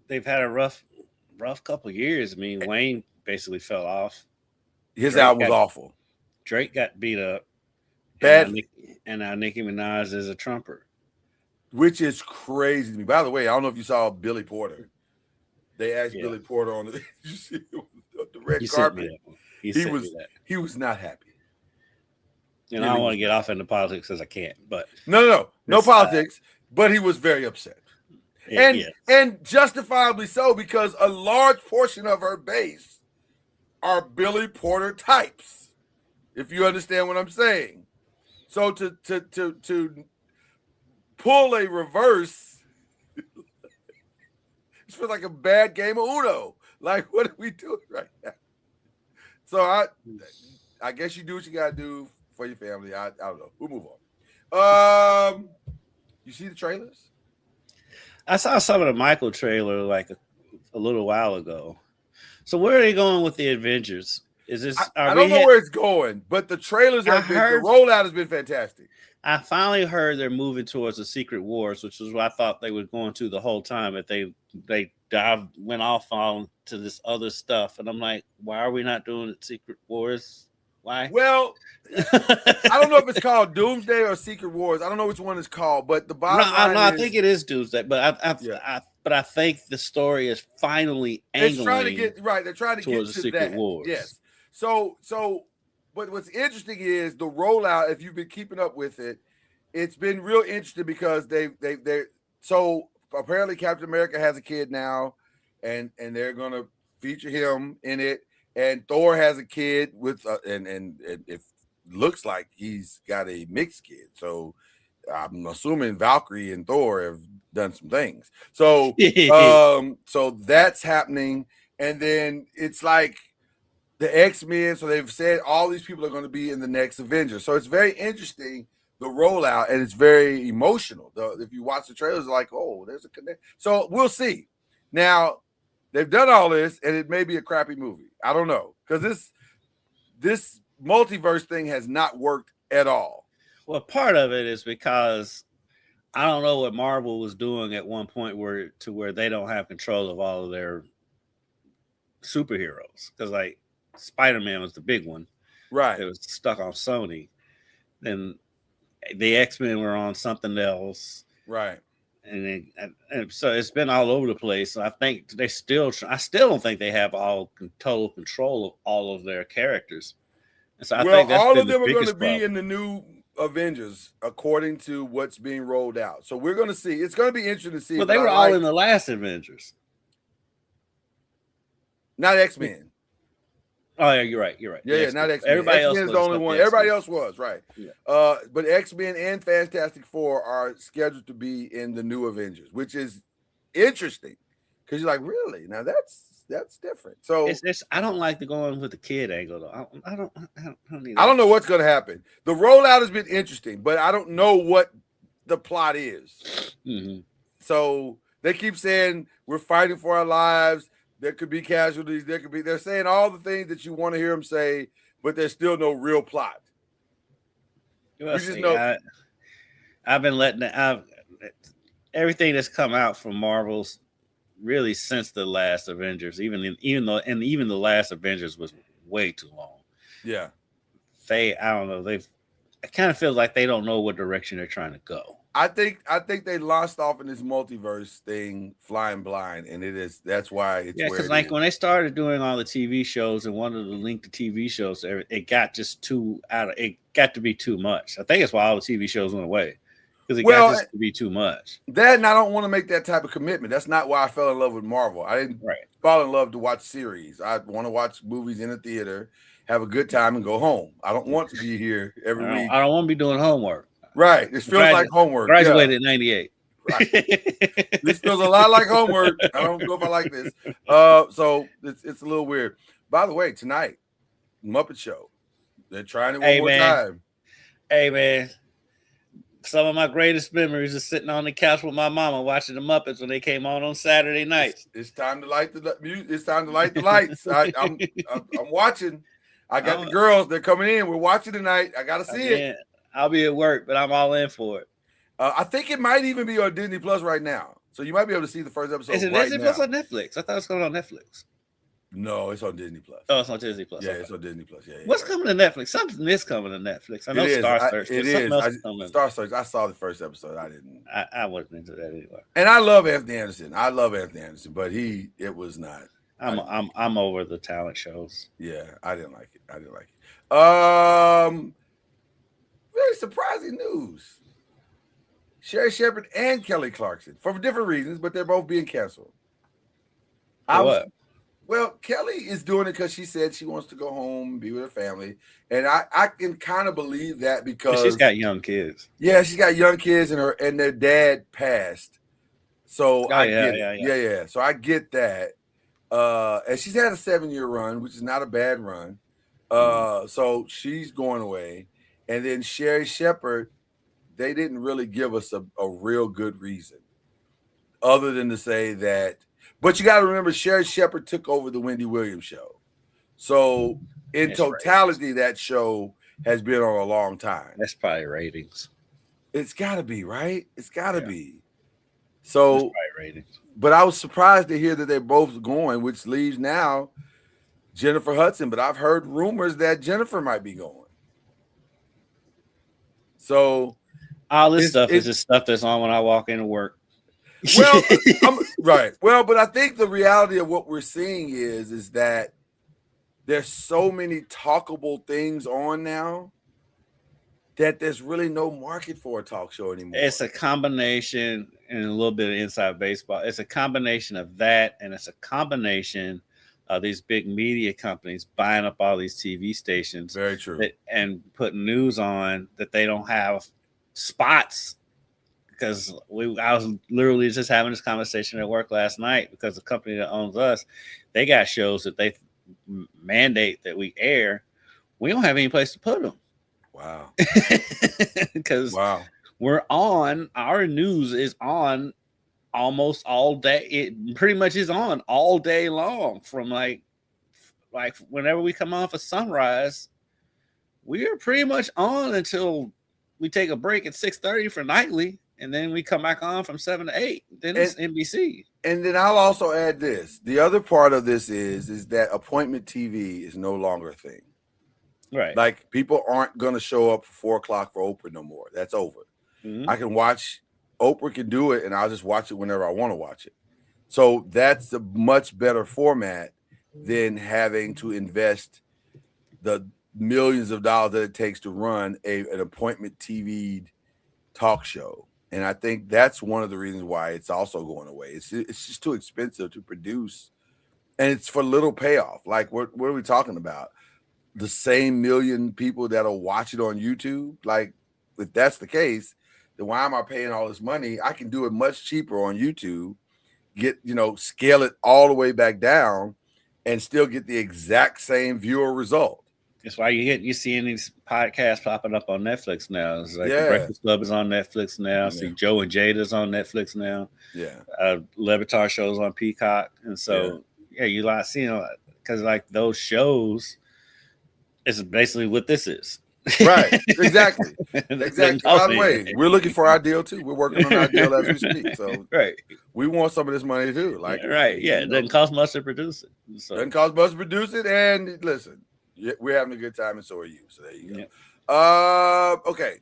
they've had a rough couple of years. I mean, Wayne basically fell off. His album was awful. Drake got beat up badly, and now Nicki Minaj is a trumper, which is crazy to me. By the way, I don't know if you saw Billy Porter. They asked Billy Porter on the, you see, the red carpet. He was not happy. And I don't want to get off into politics as I can't, but no politics. But he was very upset, and justifiably so, because a large portion of her base are Billy Porter types. If you understand what I'm saying. So to pull a reverse, it feels like a bad game of Uno. Like, what are we doing right now? So I guess you do what you gotta do for your family. I don't know. We'll move on. You see the trailers? I saw some of the Michael trailer like a little while ago. So where are they going with the Avengers? Is this? I don't know where it's going, but the trailers the rollout has been fantastic. I finally heard they're moving towards the Secret Wars, which is what I thought they were going to the whole time. But they went off on to this other stuff, and I'm like, why are we not doing the Secret Wars? Why? Well, I don't know if it's called Doomsday or Secret Wars. I don't know which one it's called, but the bottom line I think it is Doomsday. But I think the story is finally angling. It's trying to get right. They're trying to get to the Secret Wars. Yes. So, but what's interesting is the rollout. If you've been keeping up with it, it's been real interesting because they're so apparently Captain America has a kid now, and they're gonna feature him in it. And Thor has a kid with and it looks like he's got a mixed kid. So I'm assuming Valkyrie and Thor have done some things. So so that's happening, and then it's like the X-Men, so they've said all these people are going to be in the next Avengers. So it's very interesting, the rollout, and it's very emotional. If you watch the trailers, like, oh, there's a connect. So we'll see. Now, they've done all this, and it may be a crappy movie. I don't know, because this multiverse thing has not worked at all. Well, part of it is because I don't know what Marvel was doing at one point where they don't have control of all of their superheroes, because like Spider-Man was the big one, right? It was stuck on Sony. Then the X-Men were on something else, right? And so it's been all over the place. I think I still don't think they have total control of all of their characters. And so I think that's all of them are going to be in the new Avengers according to what's being rolled out. So we're going to see. It's going to be interesting to see. Well, they were all in the last Avengers, not X-Men. Oh yeah, you're right. Yeah, not X-Men. Everybody else is the only one. Everybody else was right. Yeah. But X-Men and Fantastic Four are scheduled to be in the new Avengers, which is interesting because you're like, really? Now that's different. So I don't like the going with the kid angle though. I don't know what's going to happen. The rollout has been interesting, but I don't know what the plot is. Mm-hmm. So they keep saying we're fighting for our lives. There could be casualties. They're saying all the things that you want to hear them say, but there's still no real plot. I've been letting everything that's come out from Marvel's really since the last Avengers, even the last Avengers was way too long. Yeah. I don't know. it kind of feels like they don't know what direction they're trying to go. I think they launched off in this multiverse thing flying blind, and that's why it's because like when they started doing all the TV shows and wanted to link the TV shows, it got just it got to be too much. I think it's why all the TV shows went away, because it got just to be too much. That, and I don't want to make that type of commitment. That's not why I fell in love with Marvel. I didn't fall in love to watch series. I want to watch movies in the theater, have a good time, and go home. I don't want to be here every week. I don't want to be doing homework. Right. This feels like homework. Graduated in 98. Right. This feels a lot like homework. I don't know if I like this. So it's a little weird. By the way, tonight, Muppet Show. They're trying it one more time. Hey, man. Some of my greatest memories is sitting on the couch with my mama watching the Muppets when they came on Saturday nights. It's time to light the music. It's time to light the lights. I'm watching. I got the girls. They're coming in. We're watching tonight. I got to see it. I'll be at work, but I'm all in for it. I think it might even be on Disney Plus right now, so you might be able to see the first episode. Is it Disney Plus on Netflix? I thought it was going on Netflix. No, it's on Disney Plus. Oh, it's on Disney Plus. Yeah, it's on Disney Plus. Yeah. What's coming to Netflix? Something is coming to Netflix. I know Star Search. It is. Star Search. I saw the first episode. I didn't. I wasn't into that anyway. And I love Anthony Anderson. But it was not. I'm over the talent shows. Yeah, I didn't like it. Very surprising news. Sherry Shepherd and Kelly Clarkson, for different reasons, but they're both being canceled. Well, Kelly is doing it because she said she wants to go home and be with her family. And I can kind of believe that because she's got young kids. Yeah, she's got young kids and their dad passed. So I get it. So I get that. And she's had a 7-year run, which is not a bad run. So she's going away. And then Sherry Shepherd, they didn't really give us a real good reason other than to say that. But you got to remember, Sherry Shepherd took over the Wendy Williams show. So in totality, that show has been on a long time. That's probably ratings. It's got to be, right? It's got to be. So, that's probably ratings. But I was surprised to hear that they're both going, which leaves now Jennifer Hudson. But I've heard rumors that Jennifer might be going. So all this stuff is just stuff that's on when I walk into work. Well, right. Well, but I think the reality of what we're seeing is that there's so many talkable things on now that there's really no market for a talk show anymore. It's a combination, and a little bit of inside baseball. It's a combination of that, and it's a combination of these big media companies buying up all these TV stations. Very true. And putting news on that they don't have spots. Because I was literally just having this conversation at work last night because the company that owns us, they got shows that they mandate that we air. We don't have any place to put them. Wow. Because we're on, our news is on almost all day. It pretty much is on all day long from like whenever we come on for sunrise, we are pretty much on until we take a break at 6:30 for nightly. And then we come back on from 7 to 8. Then it's NBC. And then I'll also add this. The other part of this is that appointment TV is no longer a thing. Right. Like people aren't going to show up for 4 o'clock for Oprah no more. That's over. Mm-hmm. I can watch, Oprah can do it, and I'll just watch it whenever I want to watch it. So that's a much better format than having to invest the millions of dollars that it takes to run an appointment TV talk show. And I think that's one of the reasons why it's also going away. It's just too expensive to produce, and it's for little payoff. Like what are we talking about? The same million people that'll watch it on YouTube. Like if that's the case, then why am I paying all this money? I can do it much cheaper on YouTube. Scale it all the way back down, and still get the exact same viewer result. That's why you seeing these podcasts popping up on Netflix now. It's like The Breakfast Club is on Netflix now. See Joe and Jada's on Netflix now. Yeah. Levitar shows on Peacock. And so, you like seeing, because like those shows is basically what this is. Right. Exactly. Exactly. By the way, we're looking for our deal too. We're working on our deal as we speak. So we want some of this money too. Like it doesn't cost much to produce it. So. Doesn't cost much to produce it. And listen, we're having a good time, and so are you. So there you Okay.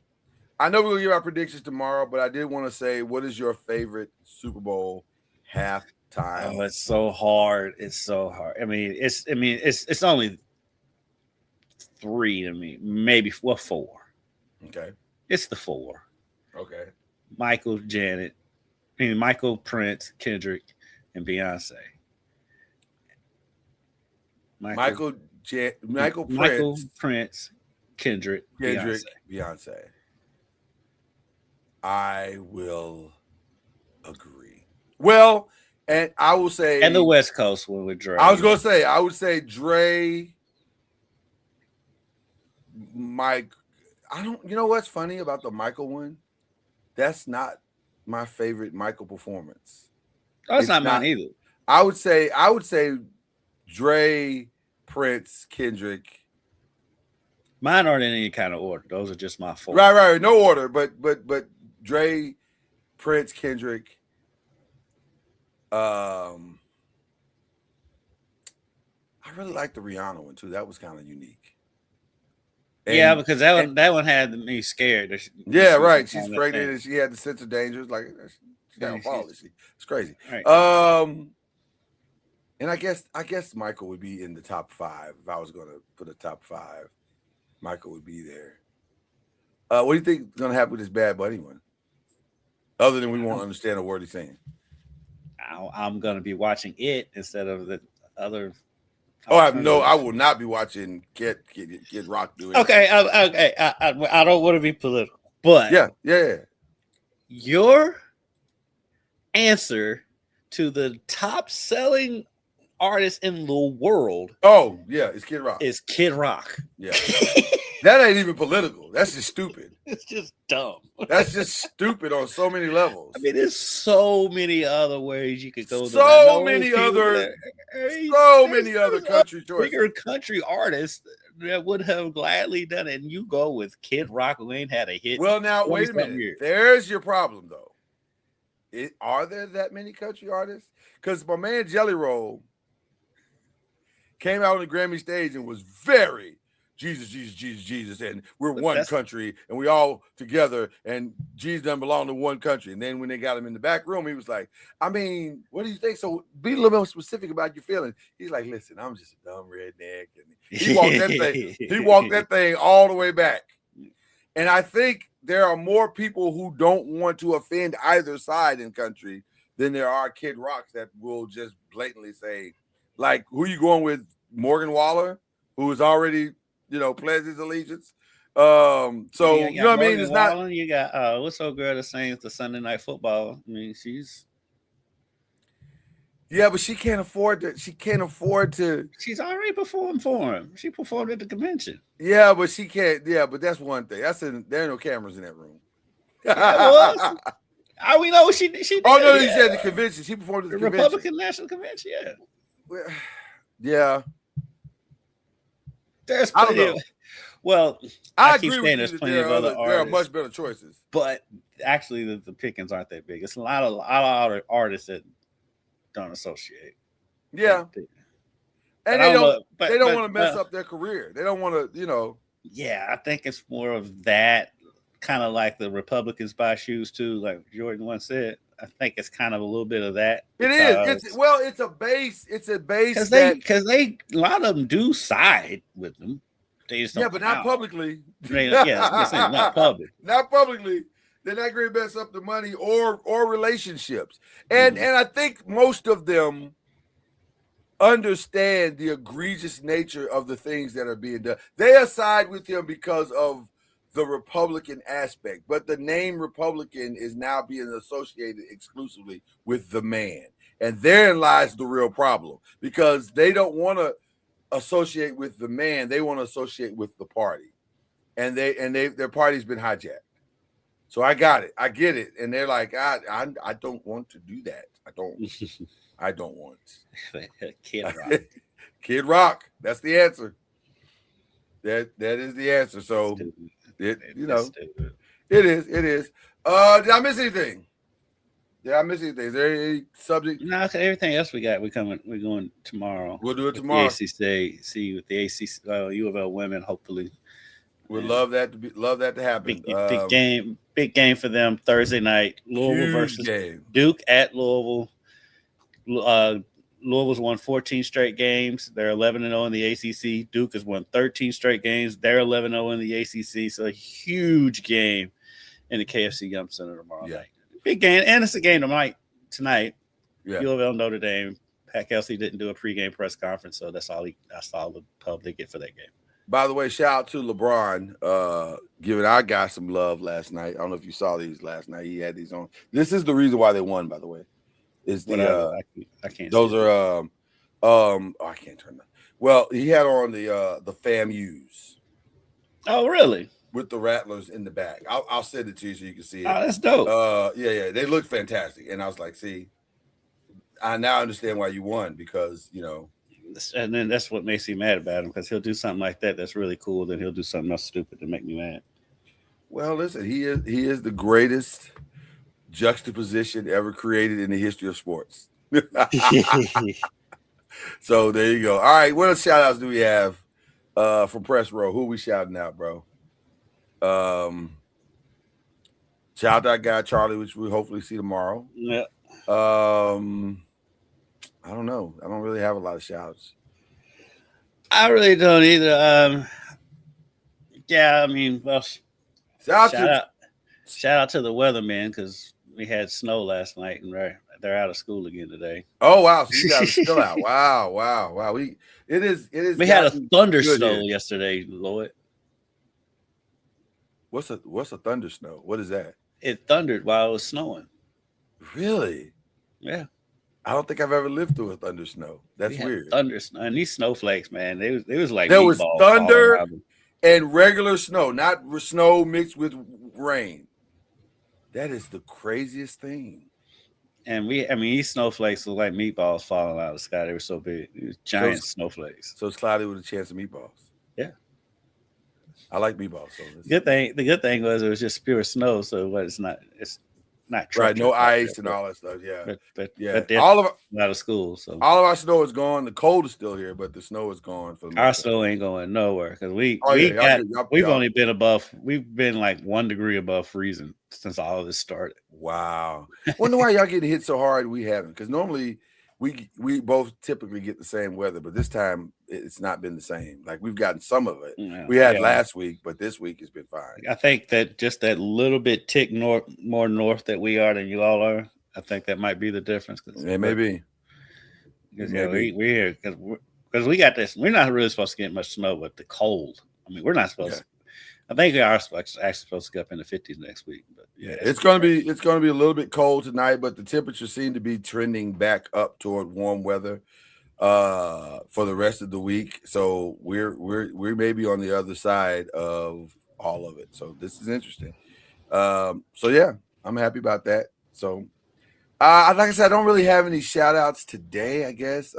I know we're gonna give our predictions tomorrow, but I did want to say, what is your favorite Super Bowl halftime? Oh, it's so hard. It's so hard. It's only 3 to me, maybe 4. Okay. It's the 4. Okay. Michael, Prince, Kendrick, and Beyonce. Michael Prince, Kendrick, Beyonce. I will agree. Well, and I will say, and the West Coast one with Dre. I was gonna say, I would say Dre, Mike. You know what's funny about the Michael one? That's not my favorite Michael performance. Oh, it's not mine either. I would say Dre, Prince, Kendrick. Mine aren't in any kind of order. Those are just my 4. Right. No order, but Dre, Prince, Kendrick. I really like the Rihanna one too. That was kind of unique. And, because that one had me scared. Right. She's pregnant and she had the sense of danger. It's like she's not gonna fall. It's crazy. Right. And I guess Michael would be in the top 5 if I was gonna put a top 5. Michael would be there. What do you think is gonna happen with this Bad Bunny one? Other than we won't understand a word he's saying. I'm gonna be watching it instead of the other. I will not be watching Kid Rock do it. Okay. I don't want to be political, but yeah. Your answer to the top selling artist in the world. Oh yeah, it's Kid Rock. Is Kid Rock. Yeah. That ain't even political. That's just stupid. It's just dumb. That's just stupid on so many levels. I mean, there's so many other ways you could go. So many other country choices. Bigger country artists that would have gladly done it, and you go with Kid Rock, who ain't had a hit. Well, now wait a minute. There's your problem, though. Are there that many country artists? Because my man Jelly Roll came out on the Grammy stage and was very Jesus, and we're one country, and we all together, and Jesus doesn't belong to one country. And then when they got him in the back room, he was like, I mean, what do you think? So be a little more specific about your feelings. He's like, listen, I'm just a dumb redneck. And he walked that thing all the way back. And I think there are more people who don't want to offend either side in country than there are Kid Rocks that will just blatantly say, like, who you going with? Morgan Waller, who is already pledged his allegiance. So you know what I mean? It's not. You got what's old girl that sings the Sunday Night Football? I mean, she's. Yeah, but she can't afford to. She's already performed for him. She performed at the convention. Yeah, but she can't. Yeah, but that's one thing. There are no cameras in that room. We know she did. Oh no, you said the convention. She performed at the convention. Republican National Convention. Yeah. Yeah. There's plenty of, I keep saying there's plenty of other artists. There are much better choices. But actually, the pickings aren't that big. It's a lot of artists that don't associate. Yeah. And they don't want to mess up their career. They don't want to, Yeah, I think it's more of that, kind of like the Republicans buy shoes too, like Jordan once said. I think it's kind of a little bit of that. It is. It's a base. It's a base because a lot of them do side with them. They just don't but not publicly. Not public. Not publicly. They're not going to mess up the money or relationships. And I think most of them understand the egregious nature of the things that are being done. They are side with him because of the Republican aspect, but the name Republican is now being associated exclusively with the man. And therein lies the real problem, because they don't want to associate with the man. They want to associate with the party, and their party's been hijacked. So I got it. I get it. And they're like, I don't want to do that. I don't want. Kid Rock. Kid Rock. That's the answer. That is the answer. So it is. Did I miss anything? Is there any subject? No, everything else we got. We're going tomorrow. We'll do it tomorrow. The ACC, with the ACC, U of L women, hopefully. Would love that to happen. Big game for them Thursday night. Louisville versus game. Duke at Louisville. Louisville's won 14 straight games. They're 11-0 in the ACC. Duke has won 13 straight games. They're 11-0 in the ACC. So a huge game in the KFC Yum Center tomorrow night. Big game, and it's a game tonight. Yeah. U of L Notre Dame. Pat Kelsey didn't do a pregame press conference, so that's all the pub they get for that game. By the way, shout out to LeBron, giving our guy some love last night. I don't know if you saw these last night. He had these on. This is the reason why they won, by the way. Is the I can't. Those are I can't turn that. Well, he had on the FAMUs. Oh, really? With the Rattlers in the back. I'll send it to you so you can see it. Oh, that's dope. Yeah, they look fantastic, and I was like, see, I now understand why you won, because and then that's what makes me mad about him, because he'll do something like that that's really cool, then he'll do something else stupid to make me mad. Well, listen, he is the greatest juxtaposition ever created in the history of sports. So there you go. All right, what other shout outs do we have from Press Row? Who are we shouting out, bro? Shout out that guy Charlie, which we'll hopefully see tomorrow. Yeah. I don't know. I don't really have a lot of shouts. I really don't either. Yeah, I mean, well, shout out to the weatherman, because we had snow last night and they're out of school again today. Oh wow! So you guys are still out. Wow. It is. We had a thunder snow yesterday, Lloyd. What's a thunder snow? What is that? It thundered while it was snowing. Really? Yeah. I don't think I've ever lived through a thunder snow. That's weird. Thunder snow, and these snowflakes, man, they was like there was thunder and regular snow, not snow mixed with rain. That is the craziest thing. And these snowflakes look like meatballs falling out of the sky. They were so big, giant snowflakes. So it's cloudy with a chance of meatballs. Yeah, I like meatballs. So the good thing was it was just pure snow, so it's not right. No ice and all that stuff. Yeah, but all of out of school. So all of our snow is gone. The cold is still here, but the snow is gone. Our snow ain't going nowhere, because we've been like 1 degree above freezing since all of this started. Wow. Wonder why y'all getting hit so hard. We haven't, because normally we both typically get the same weather, but this time it's not been the same. Like, we've gotten some of it. Yeah, we had last week, but this week has been fine. I think that just that little bit tick more north that we are than you all are, I think that might be the difference. It may be. Because we're here because we got this. We're not really supposed to get much snow, but the cold. I mean, we're not supposed to. I think we are actually supposed to get up in the 50s next week. But yeah, it's gonna be a little bit cold tonight, but the temperatures seem to be trending back up toward warm weather for the rest of the week. So we're maybe on the other side of all of it. So this is interesting. So yeah, I'm happy about that. So like I said, I don't really have any shout outs today, I guess.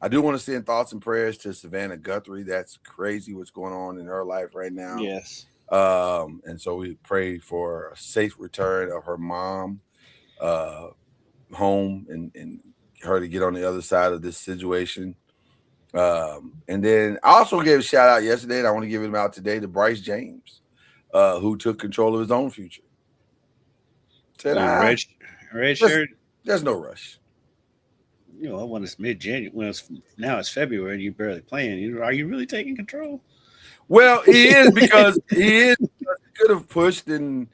I do want to send thoughts and prayers to Savannah Guthrie. That's crazy what's going on in her life right now. Yes. And so we pray for a safe return of her mom home and her to get on the other side of this situation. And then I also gave a shout out yesterday, and I want to give him out today, to Bryce James, who took control of his own future. Said, red shirt. There's no rush. You know, when it's mid-January, now it's February, and you're barely playing. Are you really taking control? Well, he is, because he could have pushed, and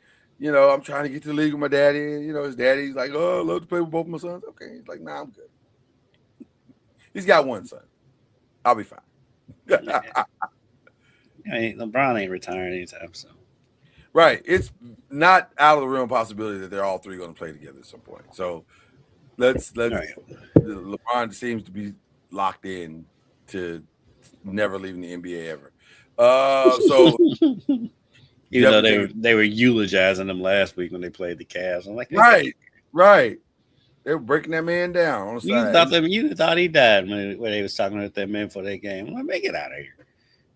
I'm trying to get to the league with my daddy. And, his daddy's like, "Oh, I love to play with both my sons." Okay, he's like, "Nah, I'm good." He's got one son. I'll be fine. LeBron ain't retiring anytime soon. Right. It's not out of the realm possibility that they're all three going to play together at some point. So let's right. LeBron seems to be locked in to never leaving the NBA ever. So even though they were eulogizing him last week when they played the Cavs, I'm like, right. They were breaking that man down on the side. You thought he died when they was talking about that man for that game. I'm like, man, get out of here.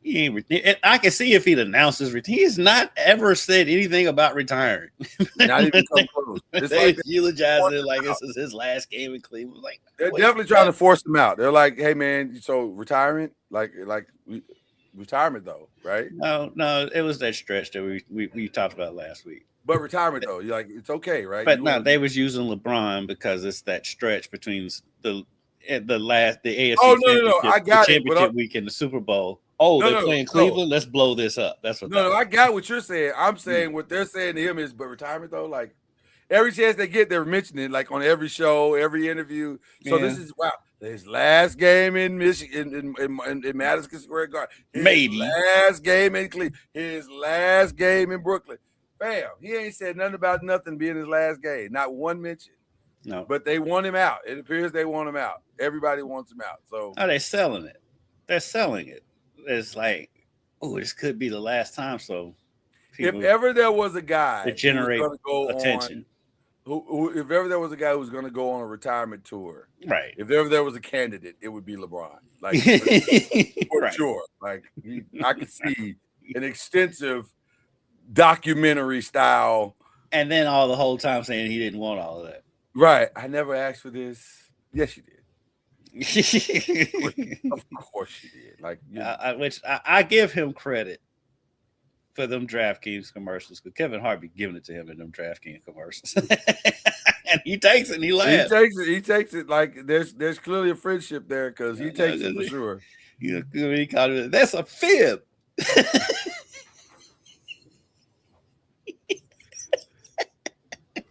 He ain't. I can see if he'd announced his retirement. He has not ever said anything about retiring. Not even come close. They eulogizing it like this is his last game in Cleveland. Like, they're definitely trying to force him out. They're like, "Hey, man, so retirement? Like retirement though, right? No, it was that stretch that we talked about last week. But retirement though, you're like it's okay, right? But no, they was using LeBron because it's that stretch between the AFC no, I got the championship week and the Super Bowl. Oh, they're playing Cleveland. Let's blow this up. That's what. No, I got what you're saying. I'm saying what they're saying to him is, but retirement though, like every chance they get, they're mentioning it, like on every show, every interview. So this is his last game in Michigan, in Madison Square Garden. His last game in Cleveland. His last game in Brooklyn. Bam. He ain't said nothing about nothing being his last game. Not one mention. No. But they want him out. It appears they want him out. Everybody wants him out. So they're selling it. They're selling it. It's like, oh, this could be the last time. So if ever there was a guy to generate attention. If ever there was a guy who was going to go on a retirement tour, right? If ever there was a candidate, it would be LeBron, like for sure. Like I could see an extensive documentary style, and then all the whole time saying he didn't want all of that. Right? I never asked for this. Yes, you did. Of course you did. Like, which I give him credit for them DraftKings commercials because Kevin Hart be giving it to him in them DraftKings commercials, and he takes it and he laughs. He takes it like there's clearly a friendship there because he takes it for sure. He called it, that's a fib.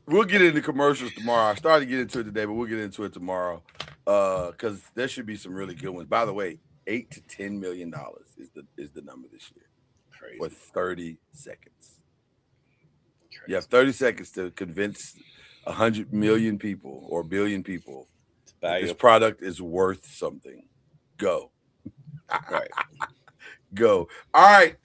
We'll get into commercials tomorrow. I started to get into it today, but we'll get into it tomorrow because there should be some really good ones. By the way, $8 to $10 million is the number this year. Crazy. For 30 seconds. Crazy. You have 30 seconds to convince 100 million people or billion people that this product is worth something. Go. Right. Go. All right.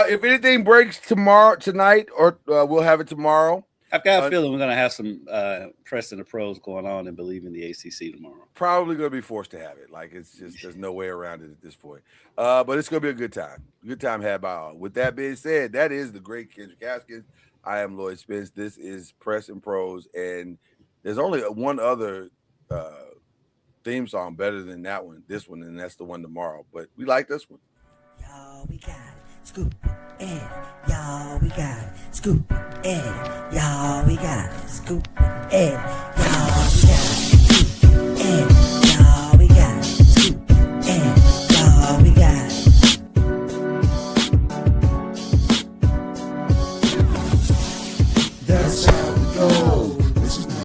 If anything breaks tonight, or we'll have it tomorrow. I've got a feeling we're going to have some press in the pros going on and believe in the ACC tomorrow. Probably going to be forced to have it. Like, it's just, there's no way around it at this point. But it's going to be a good time. Good time had by all. With that being said, that is the great Kendrick Haskins. I am Lloyd Spence. This is Press and Pros. And there's only one other theme song better than this one, and that's the one tomorrow. But we like this one. Y'all, we got it. Scoop in. Y'all, we got it. Scoop in. Y'all, we got it. Scoop in. Y'all, we got it. Scoop in. Y'all, we got it. Scoop in. Y'all, we got it. That's